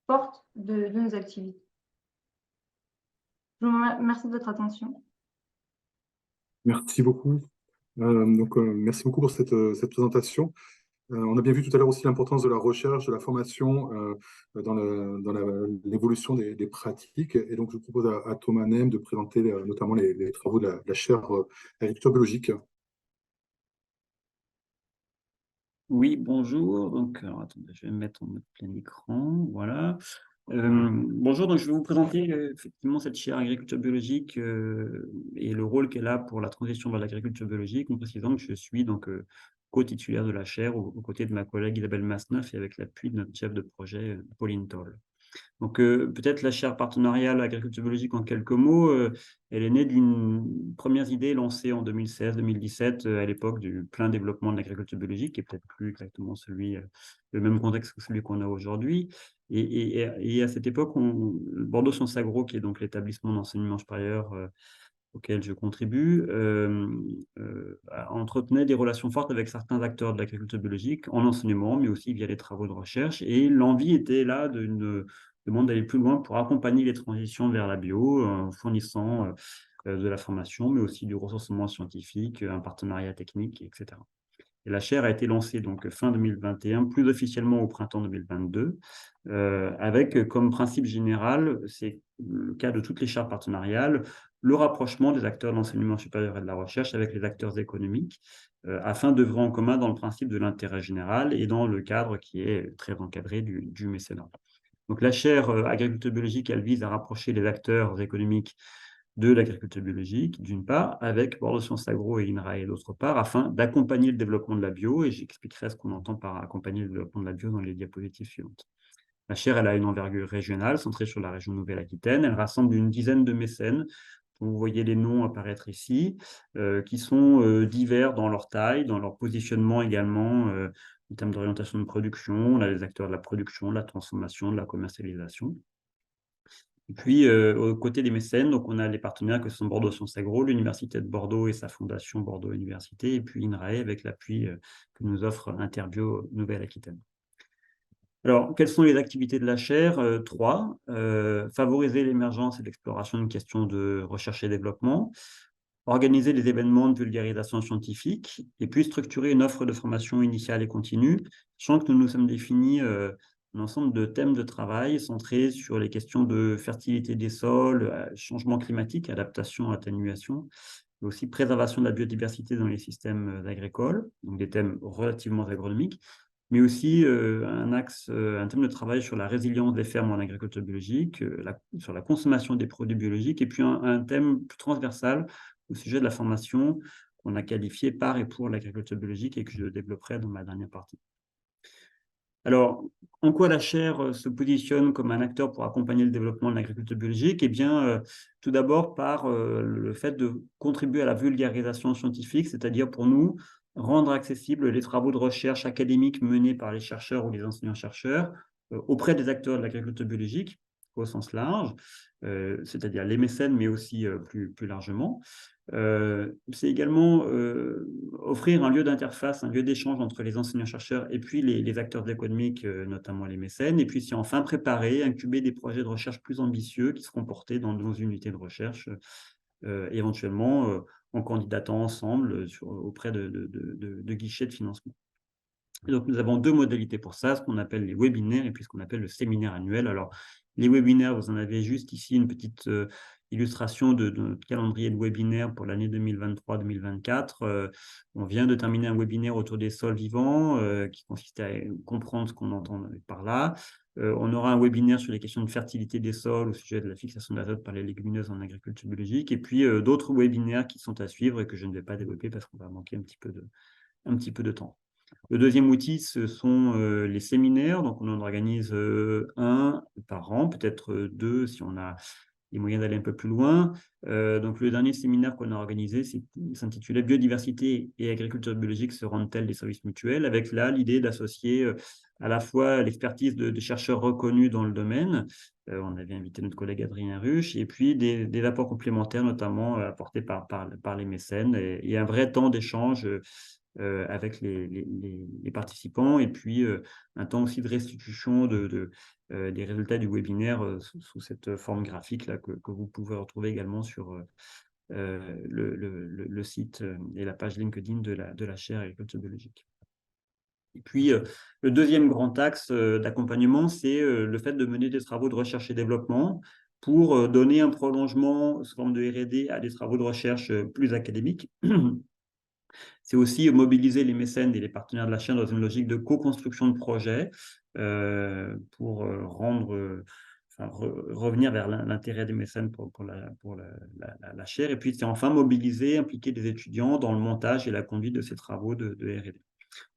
forte de nos activités. Je vous remercie de votre attention. Merci beaucoup. Merci beaucoup pour cette présentation. On a bien vu tout à l'heure aussi l'importance de la recherche, de la formation dans l'évolution des pratiques. Et donc, je propose à Thomas Nem de présenter notamment les travaux de la chaire agriculture biologique. Oui, bonjour. Donc, alors, attendez, je vais me mettre en mode plein écran. Voilà. Bonjour, donc je vais vous présenter effectivement cette chaire agriculture biologique et le rôle qu'elle a pour la transition vers l'agriculture biologique, en précisant que je suis donc co-titulaire de la chaire aux côtés de ma collègue Isabelle Masneuf et avec l'appui de notre chef de projet Pauline Toll. Donc, peut-être la chaire partenariale agriculture biologique en quelques mots, elle est née d'une première idée lancée en 2016-2017 à l'époque du plein développement de l'agriculture biologique, qui est peut-être plus exactement le même contexte que celui qu'on a aujourd'hui. Et à cette époque, Bordeaux Sciences Agro, qui est donc l'établissement d'enseignement supérieur auquel je contribue, entretenait des relations fortes avec certains acteurs de l'agriculture biologique en enseignement, mais aussi via les travaux de recherche. Et l'envie était là d'une demande d'aller plus loin pour accompagner les transitions vers la bio, en fournissant de la formation, mais aussi du recensement scientifique, un partenariat technique, etc. Et la chaire a été lancée donc fin 2021, plus officiellement au printemps 2022, avec comme principe général, c'est le cas de toutes les chaires partenariales, le rapprochement des acteurs de l'enseignement supérieur et de la recherche avec les acteurs économiques, afin d'œuvrer en commun dans le principe de l'intérêt général et dans le cadre qui est très encadré du mécénat. Donc la chaire agriculture biologique, elle vise à rapprocher les acteurs économiques de l'agriculture biologique, d'une part, avec Bordeaux Sciences Agro et INRAE, d'autre part, afin d'accompagner le développement de la bio, et j'expliquerai ce qu'on entend par accompagner le développement de la bio dans les diapositives suivantes. La chaire, elle a une envergure régionale, centrée sur la région Nouvelle-Aquitaine. Elle rassemble une dizaine de mécènes, dont vous voyez les noms apparaître ici, qui sont divers dans leur taille, dans leur positionnement également, en termes d'orientation de production. On a les acteurs de la production, de la transformation, de la commercialisation. Et puis, aux côtés des mécènes, donc on a les partenaires que sont Bordeaux Sciences Agro, l'Université de Bordeaux et sa fondation Bordeaux Université, et puis INRAE avec l'appui que nous offre Interbio Nouvelle-Aquitaine. Alors, quelles sont les activités de la chaire? 3. Favoriser l'émergence et l'exploration d'une question de recherche et développement, organiser des événements de vulgarisation scientifique, et puis structurer une offre de formation initiale et continue, sachant que nous nous sommes définis un ensemble de thèmes de travail centrés sur les questions de fertilité des sols, changement climatique, adaptation, atténuation, mais aussi préservation de la biodiversité dans les systèmes agricoles, donc des thèmes relativement agronomiques, mais aussi un thème de travail sur la résilience des fermes en agriculture biologique, sur la consommation des produits biologiques, et puis un thème plus transversal au sujet de la formation qu'on a qualifié par et pour l'agriculture biologique et que je développerai dans ma dernière partie. Alors, en quoi la chaire se positionne comme un acteur pour accompagner le développement de l'agriculture biologique? Eh bien, tout d'abord par le fait de contribuer à la vulgarisation scientifique, c'est-à-dire pour nous, rendre accessibles les travaux de recherche académiques menés par les chercheurs ou les enseignants-chercheurs auprès des acteurs de l'agriculture biologique, au sens large, c'est-à-dire les mécènes, mais aussi plus largement. C'est également offrir un lieu d'interface, un lieu d'échange entre les enseignants-chercheurs et puis les acteurs économiques, notamment les mécènes. Et puis, c'est enfin préparer, incuber des projets de recherche plus ambitieux qui seront portés dans nos unités de recherche, éventuellement en candidatant ensemble auprès de guichets de financement. Et donc, nous avons 2 modalités pour ça, ce qu'on appelle les webinaires et puis ce qu'on appelle le séminaire annuel. Alors, les webinaires, vous en avez juste ici une petite illustration de notre calendrier de webinaires pour l'année 2023-2024. On vient de terminer un webinaire autour des sols vivants qui consistait à comprendre ce qu'on entend par là. On aura un webinaire sur les questions de fertilité des sols au sujet de la fixation d'azote par les légumineuses en agriculture biologique. Et puis, d'autres webinaires qui sont à suivre et que je ne vais pas développer parce qu'on va manquer un petit peu de temps. Le deuxième outil, ce sont les séminaires. Donc, on en organise un par an, peut-être 2 si on a les moyens d'aller un peu plus loin. Donc, le dernier séminaire qu'on a organisé s'intitulait « Biodiversité et agriculture biologique se rendent-elles des services mutuels ?» avec là l'idée d'associer à la fois l'expertise de chercheurs reconnus dans le domaine. On avait invité notre collègue Adrien Ruche, et puis des apports complémentaires, notamment apportés par les mécènes, et un vrai temps d'échange avec les participants, et puis un temps aussi de restitution des résultats du webinaire sous cette forme graphique là, que vous pouvez retrouver également sur le site et la page LinkedIn de la chaire agriculture biologique. Et puis, le deuxième grand axe d'accompagnement, c'est le fait de mener des travaux de recherche et développement pour donner un prolongement sous forme de R&D à des travaux de recherche plus académiques. C'est aussi mobiliser les mécènes et les partenaires de la chaire dans une logique de co-construction de projets pour revenir vers l'intérêt des mécènes pour la chaire. Et puis, c'est enfin mobiliser, impliquer des étudiants dans le montage et la conduite de ces travaux de R&D.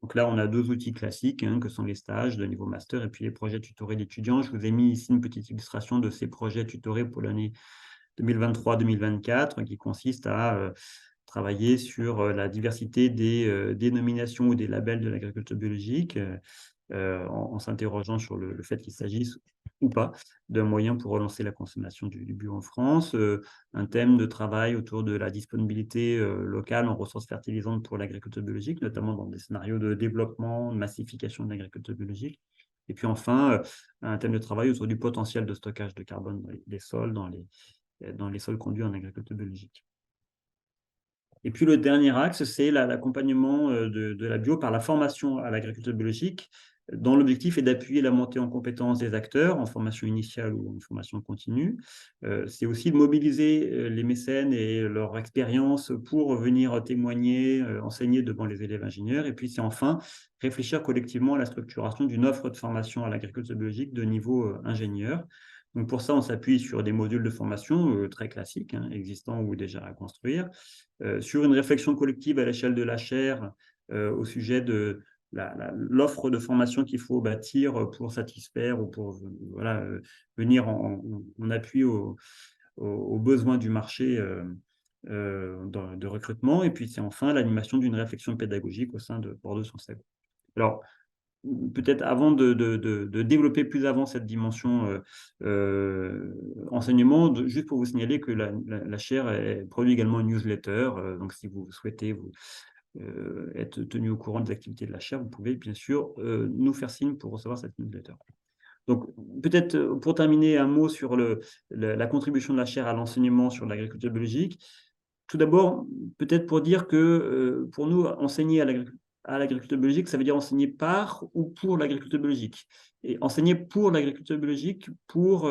Donc là, on a 2 outils classiques que sont les stages de niveau master et puis les projets tutorés d'étudiants. Je vous ai mis ici une petite illustration de ces projets tutorés pour l'année 2023-2024 qui consiste à travailler sur la diversité des dénominations ou des labels de l'agriculture biologique en s'interrogeant sur le fait qu'il s'agisse ou pas d'un moyen pour relancer la consommation du bio en France, un thème de travail autour de la disponibilité locale en ressources fertilisantes pour l'agriculture biologique, notamment dans des scénarios de développement, de massification de l'agriculture biologique. Et puis enfin, un thème de travail autour du potentiel de stockage de carbone des sols, dans les sols conduits en agriculture biologique. Et puis le dernier axe, c'est l'accompagnement de la bio par la formation à l'agriculture biologique, dont l'objectif est d'appuyer la montée en compétences des acteurs en formation initiale ou en formation continue. C'est aussi de mobiliser les mécènes et leur expérience pour venir témoigner, enseigner devant les élèves ingénieurs. Et puis c'est enfin réfléchir collectivement à la structuration d'une offre de formation à l'agriculture biologique de niveau ingénieur. Donc pour ça, on s'appuie sur des modules de formation très classiques, existants ou déjà à construire, sur une réflexion collective à l'échelle de la chaire au sujet de l'offre de formation qu'il faut bâtir pour satisfaire ou pour venir en appui aux besoins du marché de recrutement. Et puis c'est enfin l'animation d'une réflexion pédagogique au sein de Bordeaux-Sancerre. Alors, peut-être avant de développer plus avant cette dimension enseignement, juste pour vous signaler que la chaire produit également une newsletter. Donc, si vous souhaitez être tenu au courant des activités de la chaire, vous pouvez bien sûr nous faire signe pour recevoir cette newsletter. Donc, peut-être pour terminer, un mot sur la contribution de la chaire à l'enseignement sur l'agriculture biologique. Tout d'abord, peut-être pour dire que pour nous, enseigner à l'agriculture biologique, ça veut dire enseigner par ou pour l'agriculture biologique. Et enseigner pour l'agriculture biologique pour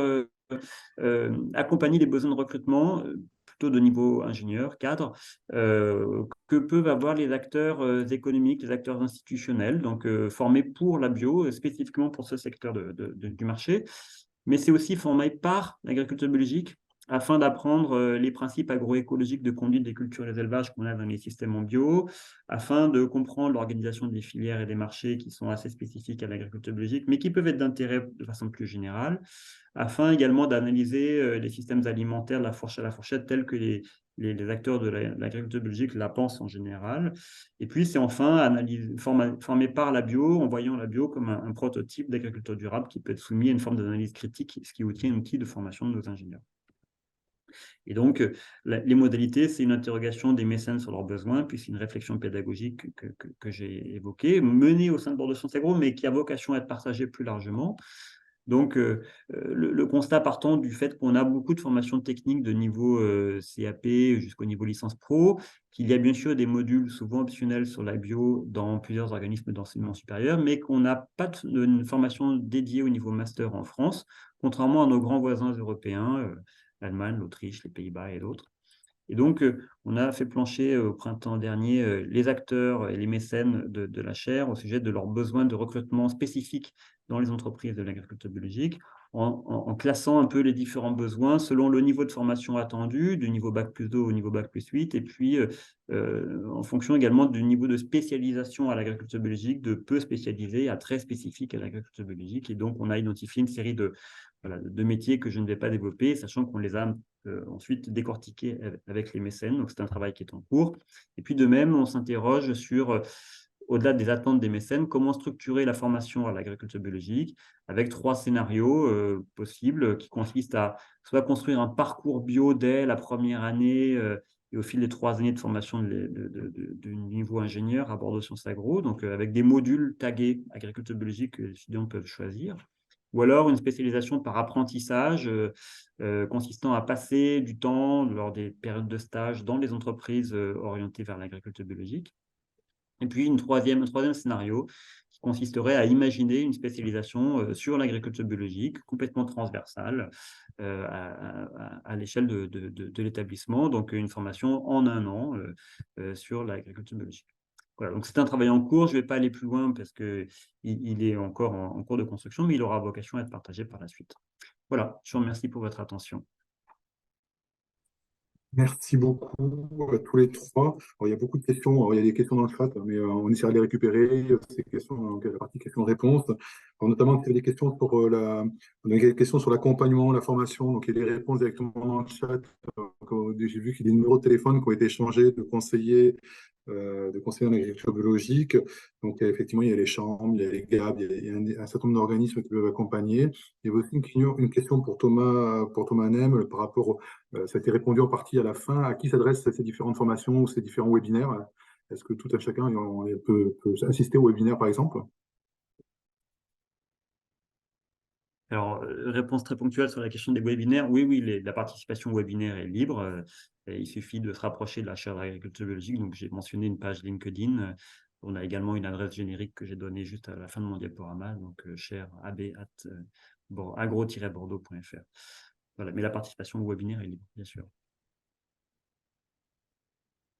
accompagner les besoins de recrutement, plutôt de niveau ingénieur, cadre, que peuvent avoir les acteurs économiques, les acteurs institutionnels, donc formés pour la bio, spécifiquement pour ce secteur du marché. Mais c'est aussi formé par l'agriculture biologique afin d'apprendre les principes agroécologiques de conduite des cultures et des élevages qu'on a dans les systèmes en bio, afin de comprendre l'organisation des filières et des marchés qui sont assez spécifiques à l'agriculture biologique, mais qui peuvent être d'intérêt de façon plus générale, afin également d'analyser les systèmes alimentaires de la fourche à la fourchette tels que les acteurs de l'agriculture biologique la pensent en général. Et puis, c'est enfin formé par la bio, en voyant la bio comme un prototype d'agriculture durable qui peut être soumis à une forme d'analyse critique, ce qui obtient un outil de formation de nos ingénieurs. Et donc, les modalités, c'est une interrogation des mécènes sur leurs besoins, puis c'est une réflexion pédagogique que j'ai évoquée, menée au sein de Bordeaux Sciences Agro, mais qui a vocation à être partagée plus largement. Donc, le constat partant du fait qu'on a beaucoup de formations techniques de niveau CAP jusqu'au niveau licence pro, qu'il y a bien sûr des modules souvent optionnels sur la bio dans plusieurs organismes d'enseignement supérieur, mais qu'on n'a pas de formation dédiée au niveau master en France, contrairement à nos grands voisins européens, l'Allemagne, l'Autriche, les Pays-Bas et d'autres. Et donc, on a fait plancher au printemps dernier les acteurs et les mécènes de la chaire au sujet de leurs besoins de recrutement spécifiques dans les entreprises de l'agriculture biologique, en classant un peu les différents besoins selon le niveau de formation attendu, du niveau Bac+2 au niveau Bac+8, et puis en fonction également du niveau de spécialisation à l'agriculture biologique, de peu spécialisé à très spécifique à l'agriculture biologique. Et donc, on a identifié une série de métiers que je ne vais pas développer, sachant qu'on les a ensuite décortiqués avec les mécènes. Donc, c'est un travail qui est en cours. Et puis, de même, on s'interroge sur, au-delà des attentes des mécènes, comment structurer la formation à l'agriculture biologique avec 3 scénarios possibles qui consistent à soit construire un parcours bio dès la première année et au fil des 3 années de formation du niveau ingénieur à Bordeaux Sciences Agro, donc avec des modules tagués agriculture biologique que les étudiants peuvent choisir. Ou alors une spécialisation par apprentissage consistant à passer du temps lors des périodes de stage dans les entreprises orientées vers l'agriculture biologique. Et puis un troisième scénario qui consisterait à imaginer une spécialisation sur l'agriculture biologique complètement transversale à l'échelle de l'établissement, donc une formation en 1 an sur l'agriculture biologique. Voilà, donc c'est un travail en cours, je ne vais pas aller plus loin parce qu'il est encore en cours de construction, mais il aura vocation à être partagé par la suite. Voilà, je vous remercie pour votre attention. Merci beaucoup à tous les 3. Alors, il y a beaucoup de questions. Alors, il y a des questions dans le chat, mais on essaiera de les récupérer. Ces questions, donc, la partie questions-réponses. Notamment, il y a des questions sur des questions sur l'accompagnement, la formation. Donc, il y a des réponses directement dans le chat. J'ai vu qu'il y a des numéros de téléphone qui ont été échangés de conseillers en agriculture biologique. Donc, effectivement, il y a les chambres, il y a les GAB, il y a un certain nombre d'organismes qui peuvent accompagner. Il y a aussi une question pour Thomas Nem par rapport, ça a été répondu en partie à la fin, à qui s'adressent ces différentes formations ou ces différents webinaires? Est-ce que tout un chacun peut assister au webinaire, par exemple? Alors, réponse très ponctuelle sur la question des webinaires. Oui, la participation au webinaire est libre. Il suffit de se rapprocher de la chaire d'agriculture biologique. Donc, j'ai mentionné une page LinkedIn. On a également une adresse générique que j'ai donnée juste à la fin de mon diaporama, donc chaire@agro-bordeaux.fr. Voilà, mais la participation au webinaire est libre, bien sûr.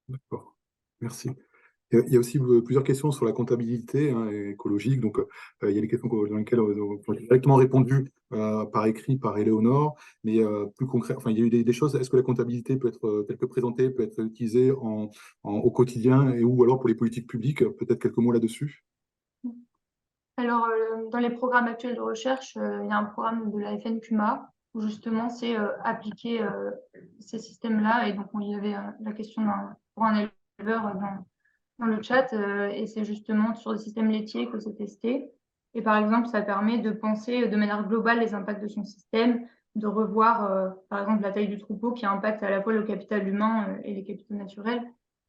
D'accord, merci. Il y a aussi plusieurs questions sur la comptabilité écologique. Donc, il y a des questions dans lesquelles on a directement répondu par écrit par Éléonore, mais plus concret. Enfin, il y a eu des choses. Est-ce que la comptabilité peut être telle que présentée, peut être utilisée au quotidien ou alors pour les politiques publiques? Peut-être quelques mots là-dessus. Alors, dans les programmes actuels de recherche, il y a un programme de la FNCUMA où justement c'est appliquer ces systèmes-là. Et donc, il y avait la question pour un éleveur dans le chat, et c'est justement sur les systèmes laitiers que c'est testé. Et par exemple, ça permet de penser de manière globale les impacts de son système, de revoir par exemple la taille du troupeau qui impacte à la fois le capital humain et les capitaux naturels.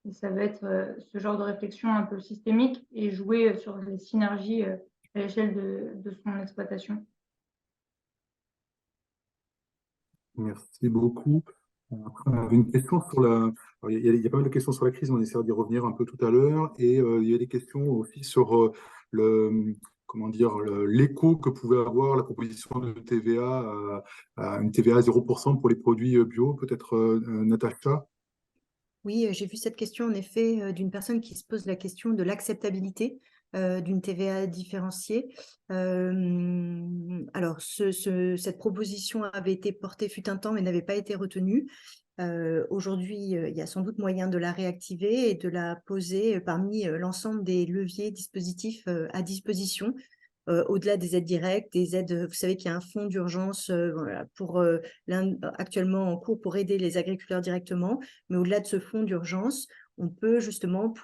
Et ça va être ce genre de réflexion un peu systémique et jouer sur les synergies à l'échelle de son exploitation. Merci beaucoup. Après, on avait une question sur la. Il y a pas mal de questions sur la crise, mais on essaiera d'y revenir un peu tout à l'heure. Et il y a des questions aussi sur comment dire, l'écho que pouvait avoir la proposition de TVA, une TVA à 0% pour les produits bio. Peut-être Natacha? Oui, j'ai vu cette question en effet d'une personne qui se pose la question de l'acceptabilité d'une TVA différenciée. Alors, cette proposition avait été portée fut un temps, mais n'avait pas été retenue. Aujourd'hui, il y a sans doute moyen de la réactiver et de la poser parmi l'ensemble des leviers dispositifs à disposition, au-delà des aides directes, des aides, vous savez qu'il y a un fonds d'urgence voilà, actuellement en cours pour aider les agriculteurs directement, mais au-delà de ce fonds d'urgence, on peut justement,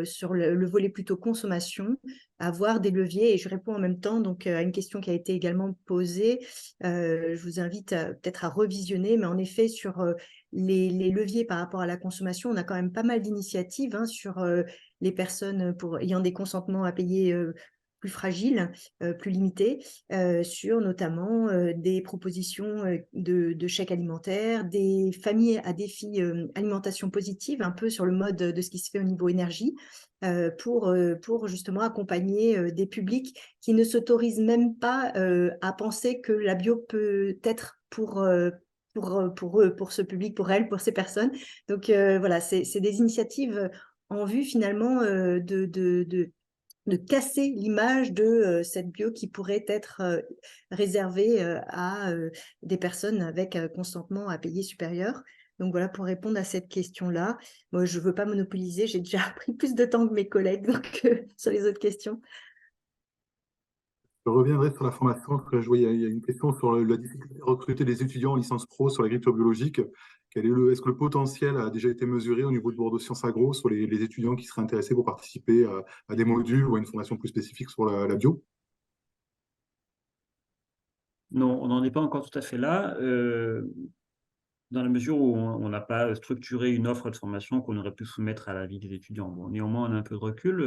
sur le volet plutôt consommation, avoir des leviers. Et je réponds en même temps donc, à une question qui a été également posée. Je vous invite peut-être à revisionner, mais en effet, sur les leviers par rapport à la consommation, on a quand même pas mal d'initiatives sur les personnes ayant des consentements à payer plus fragiles, plus limités, sur notamment des propositions de chèques alimentaires, des familles à défi alimentation positive, un peu sur le mode de ce qui se fait au niveau énergie, pour justement accompagner des publics qui ne s'autorisent même pas à penser que la bio peut être pour eux, pour ce public, pour elles, pour ces personnes. Donc voilà, c'est des initiatives en vue finalement de casser l'image de cette bio qui pourrait être réservée à des personnes avec consentement à payer supérieur. Donc voilà, pour répondre à cette question-là, moi, je ne veux pas monopoliser, j'ai déjà pris plus de temps que mes collègues donc, sur les autres questions. Je reviendrai sur la formation. Je vois, il y a une question sur la difficulté de recruter des étudiants en licence pro sur l'agriculture biologique. Est-ce que le potentiel a déjà été mesuré au niveau de Bordeaux Sciences Agro sur les étudiants qui seraient intéressés pour participer à des modules ou à une formation plus spécifique sur la bio? Non, on n'en est pas encore tout à fait là, dans la mesure où on n'a pas structuré une offre de formation qu'on aurait pu soumettre à l'avis des étudiants. Bon, néanmoins, on a un peu de recul.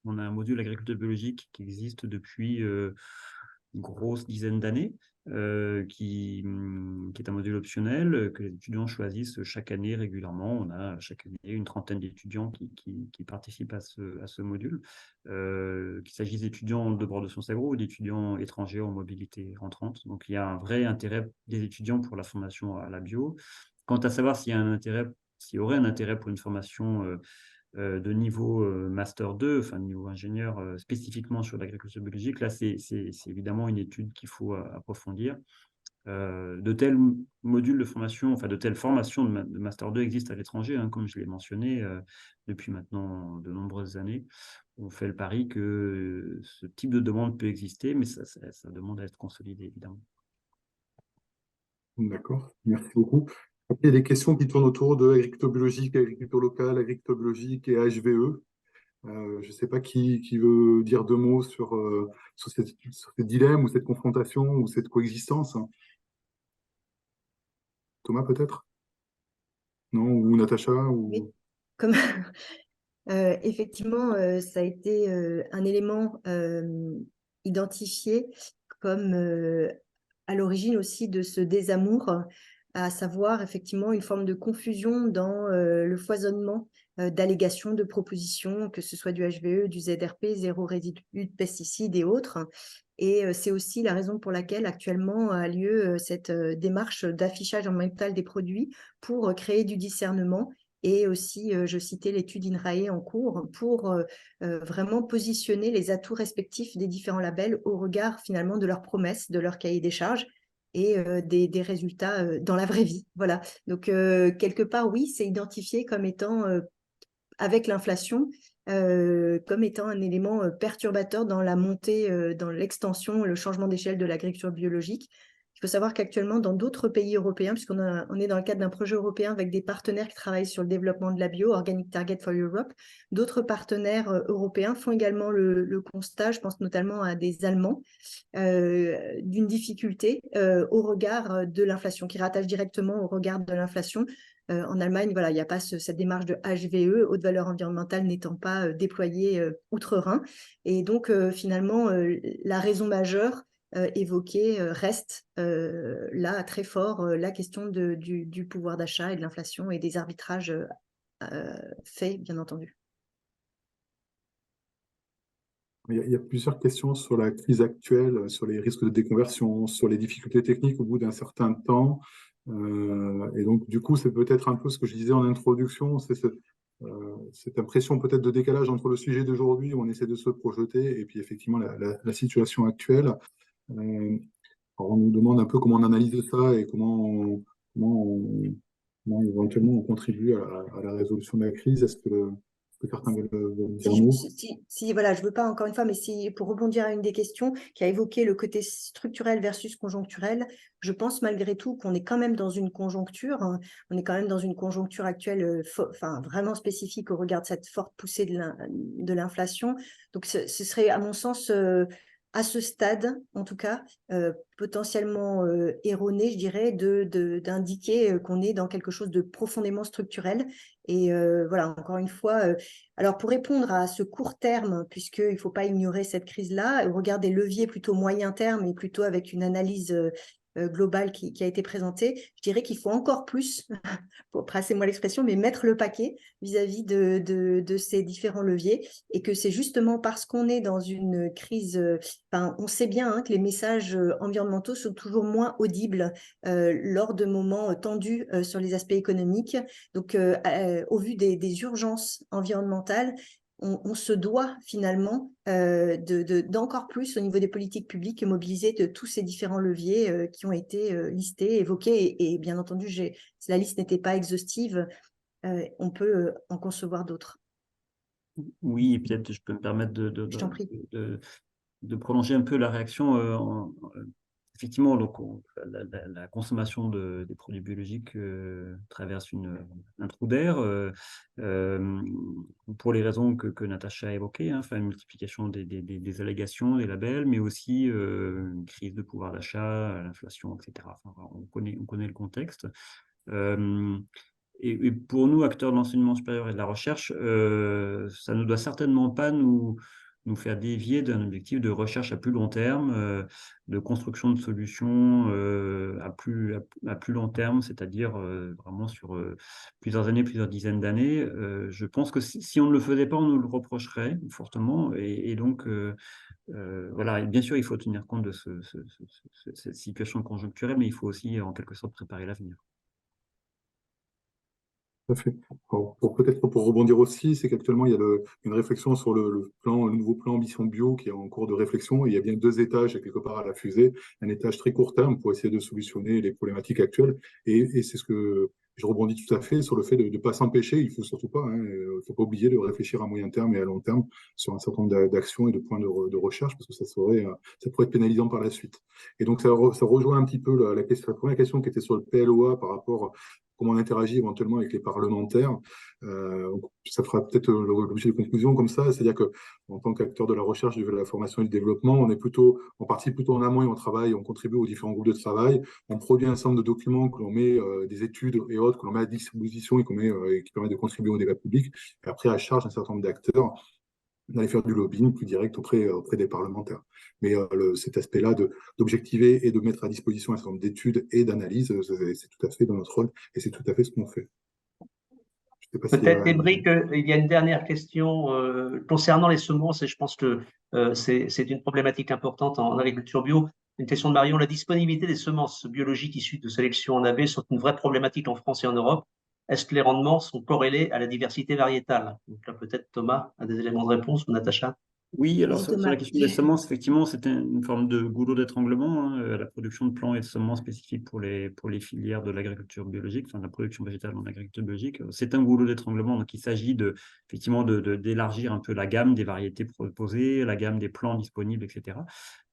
On a un module agriculture biologique qui existe depuis une grosse dizaine d'années, qui est un module optionnel que les étudiants choisissent chaque année régulièrement. On a chaque année une trentaine d'étudiants qui participent à ce module, qu'il s'agisse d'étudiants de Bordeaux Sciences Agro ou d'étudiants étrangers en mobilité entrante. Donc, il y a un vrai intérêt des étudiants pour la formation à la bio. Quant à savoir s'il y aurait un intérêt pour une formation de niveau Master 2, enfin niveau ingénieur spécifiquement sur l'agriculture biologique, là, c'est évidemment une étude qu'il faut approfondir. De tels modules de formation, enfin de telles formations de Master 2 existent à l'étranger, hein, comme je l'ai mentionné, depuis maintenant de nombreuses années. On fait le pari que ce type de demande peut exister, mais ça demande à être consolidé, évidemment. D'accord, merci beaucoup. Après, il y a des questions qui tournent autour de l'agriculture biologique, agriculture locale, agriculture biologique et HVE. Je ne sais pas qui veut dire deux mots sur ce dilemme ou cette confrontation ou cette coexistence. Thomas, peut-être? Non? Ou Natacha? Oui. Comme effectivement, ça a été un élément identifié comme à l'origine aussi de ce désamour, à savoir effectivement une forme de confusion dans le foisonnement d'allégations, de propositions, que ce soit du HVE, du ZRP, zéro résidu de pesticides et autres. Et c'est aussi la raison pour laquelle actuellement a lieu cette démarche d'affichage environnemental des produits pour créer du discernement. Et aussi, je citais l'étude INRAE en cours pour vraiment positionner les atouts respectifs des différents labels au regard finalement de leurs promesses, de leur cahier des charges et des résultats dans la vraie vie. Voilà. Donc, quelque part, oui, c'est identifié comme étant, avec l'inflation, comme étant un élément perturbateur dans la montée, dans l'extension, le changement d'échelle de l'agriculture biologique. Il faut savoir qu'actuellement, dans d'autres pays européens, puisqu'on est dans le cadre d'un projet européen avec des partenaires qui travaillent sur le développement de la bio, Organic Target for Europe, d'autres partenaires européens font également le constat, je pense notamment à des Allemands, d'une difficulté au regard de l'inflation, qui rattache directement au regard de l'inflation. En Allemagne, voilà, il n'y a pas cette démarche de HVE, haute valeur environnementale, n'étant pas déployée outre-Rhin. Et donc, finalement, la raison majeure évoquée reste là très fort la question du pouvoir d'achat et de l'inflation et des arbitrages faits, bien entendu. Il y a plusieurs questions sur la crise actuelle, sur les risques de déconversion, sur les difficultés techniques au bout d'un certain temps. Et donc, du coup, c'est peut-être un peu ce que je disais en introduction, c'est cette impression peut-être de décalage entre le sujet d'aujourd'hui où on essaie de se projeter et puis effectivement la situation actuelle. Alors on nous demande un peu comment on analyse ça et comment on- comment éventuellement on contribue à la résolution de la crise. Est-ce que certains veulent dire un mot? Voilà, je veux pas encore une fois, mais si pour rebondir à une des questions qui a évoqué le côté structurel versus conjoncturel, je pense malgré tout qu'on est quand même dans une conjoncture, hein. On est quand même dans une conjoncture actuelle, enfin vraiment spécifique au regard de cette forte poussée de l'inflation. Donc ce serait à mon sens à ce stade, en tout cas, potentiellement erroné, je dirais, d'indiquer qu'on est dans quelque chose de profondément structurel. Et voilà, encore une fois, alors pour répondre à ce court terme, puisqu'il ne faut pas ignorer cette crise-là, au regard des leviers plutôt moyen terme et plutôt avec une analyse globale qui a été présentée, je dirais qu'il faut encore plus, pour passez-moi l'expression, mais mettre le paquet vis-à-vis de ces différents leviers et que c'est justement parce qu'on est dans une crise, enfin, on sait bien hein, que les messages environnementaux sont toujours moins audibles lors de moments tendus sur les aspects économiques. Donc, au vu des urgences environnementales, on se doit finalement d'encore plus au niveau des politiques publiques mobiliser de tous ces différents leviers qui ont été listés, évoqués et bien entendu, si la liste n'était pas exhaustive, on peut en concevoir d'autres. Oui, et peut-être je peux me permettre Je t'en prie. de prolonger un peu la réaction. Effectivement, donc, la consommation des produits biologiques traverse un trou d'air pour les raisons que Natacha a évoquées, hein, enfin, une multiplication des allégations, des labels, mais aussi une crise de pouvoir d'achat, l'inflation, etc. Enfin, on connaît le contexte. Et pour nous, acteurs de l'enseignement supérieur et de la recherche, ça ne doit certainement pas nous faire dévier d'un objectif de recherche à plus long terme, de construction de solutions à plus long terme, c'est-à-dire vraiment sur plusieurs années, plusieurs dizaines d'années. Je pense que si on ne le faisait pas, on nous le reprocherait fortement. Et donc, voilà, et bien sûr, il faut tenir compte de cette situation conjoncturelle, mais il faut aussi, en quelque sorte, préparer l'avenir. Tout à fait. Alors, peut-être pour rebondir aussi, c'est qu'actuellement, il y a une réflexion sur le nouveau plan Ambition Bio qui est en cours de réflexion. Et il y a bien deux étages, quelque part, à la fusée. Un étage très court terme pour essayer de solutionner les problématiques actuelles. Et c'est ce que je rebondis tout à fait sur le fait de ne pas s'empêcher. Il ne faut surtout pas, hein, il faut pas oublier de réfléchir à moyen terme et à long terme sur un certain nombre d'actions et de points de recherche parce que ça pourrait être pénalisant par la suite. Et donc, ça rejoint un petit peu la première question qui était sur le PLOA par rapport comment on interagit éventuellement avec les parlementaires. Ça fera peut-être l'objet de conclusions comme ça, c'est-à-dire qu'en tant qu'acteur de la recherche, de la formation et du développement, on participe plutôt en amont et on travaille, on contribue aux différents groupes de travail, on produit un certain nombre de documents que l'on met, des études et autres, que l'on met à disposition et qui permettent de contribuer au débat public. Et après, à charge d'un certain nombre d'acteurs d'aller faire du lobbying plus direct auprès des parlementaires. Mais cet aspect-là d'objectiver et de mettre à disposition un certain nombre d'études et d'analyses, c'est tout à fait dans notre rôle et c'est tout à fait ce qu'on fait. Je sais pas si, Peut-être, Émeric, il y a une dernière question concernant les semences, et je pense que c'est une problématique importante en agriculture bio. Une question de Marion, la disponibilité des semences biologiques issues de sélection en AB sont une vraie problématique en France et en Europe. Est-ce que les rendements sont corrélés à la diversité variétale? Donc là, peut-être Thomas a des éléments de réponse ou Natacha. Oui, alors Vas-y, sur Thomas. la question des semences, effectivement, c'était une forme de goulot d'étranglement, hein, la production de plants et de semences spécifiques pour les filières de l'agriculture biologique, enfin de la production végétale en agriculture biologique. C'est un goulot d'étranglement, donc il s'agit effectivement d'élargir un peu la gamme des variétés proposées, la gamme des plants disponibles, etc.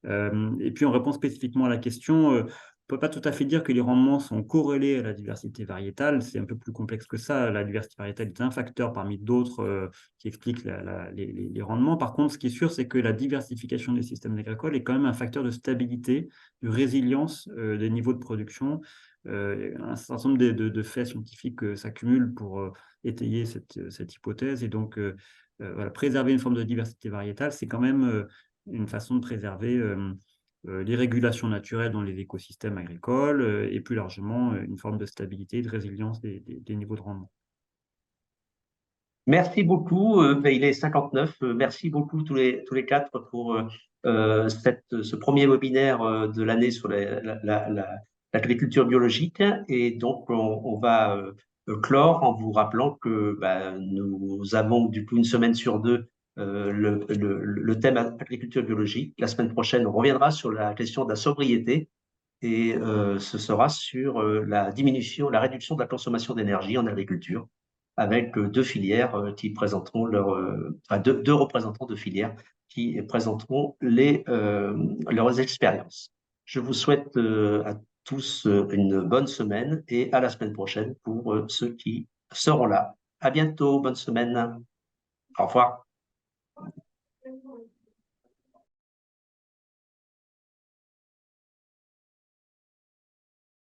Et puis en réponse spécifiquement à la question, on ne peut pas tout à fait dire que les rendements sont corrélés à la diversité variétale, c'est un peu plus complexe que ça. La diversité variétale est un facteur parmi d'autres qui explique les rendements. Par contre, ce qui est sûr, c'est que la diversification des systèmes agricoles est quand même un facteur de stabilité, de résilience des niveaux de production. Un certain nombre de faits scientifiques s'accumulent pour étayer cette hypothèse. Et donc, voilà, préserver une forme de diversité variétale, c'est quand même une façon de préserver les régulations naturelles dans les écosystèmes agricoles et plus largement une forme de stabilité, de résilience des niveaux de rendement. Merci beaucoup. Il est 59. Merci beaucoup tous les quatre pour ce premier webinaire de l'année sur l'agriculture biologique. Et donc, on va clore en vous rappelant que nous avons du coup une semaine sur deux le thème agriculture biologique. La semaine prochaine, on reviendra sur la question de la sobriété et ce sera sur la diminution, la réduction de la consommation d'énergie en agriculture avec deux filières qui présenteront deux représentants de filières qui présenteront leurs expériences. Je vous souhaite à tous une bonne semaine et à la semaine prochaine pour ceux qui seront là. À bientôt, bonne semaine. Au revoir.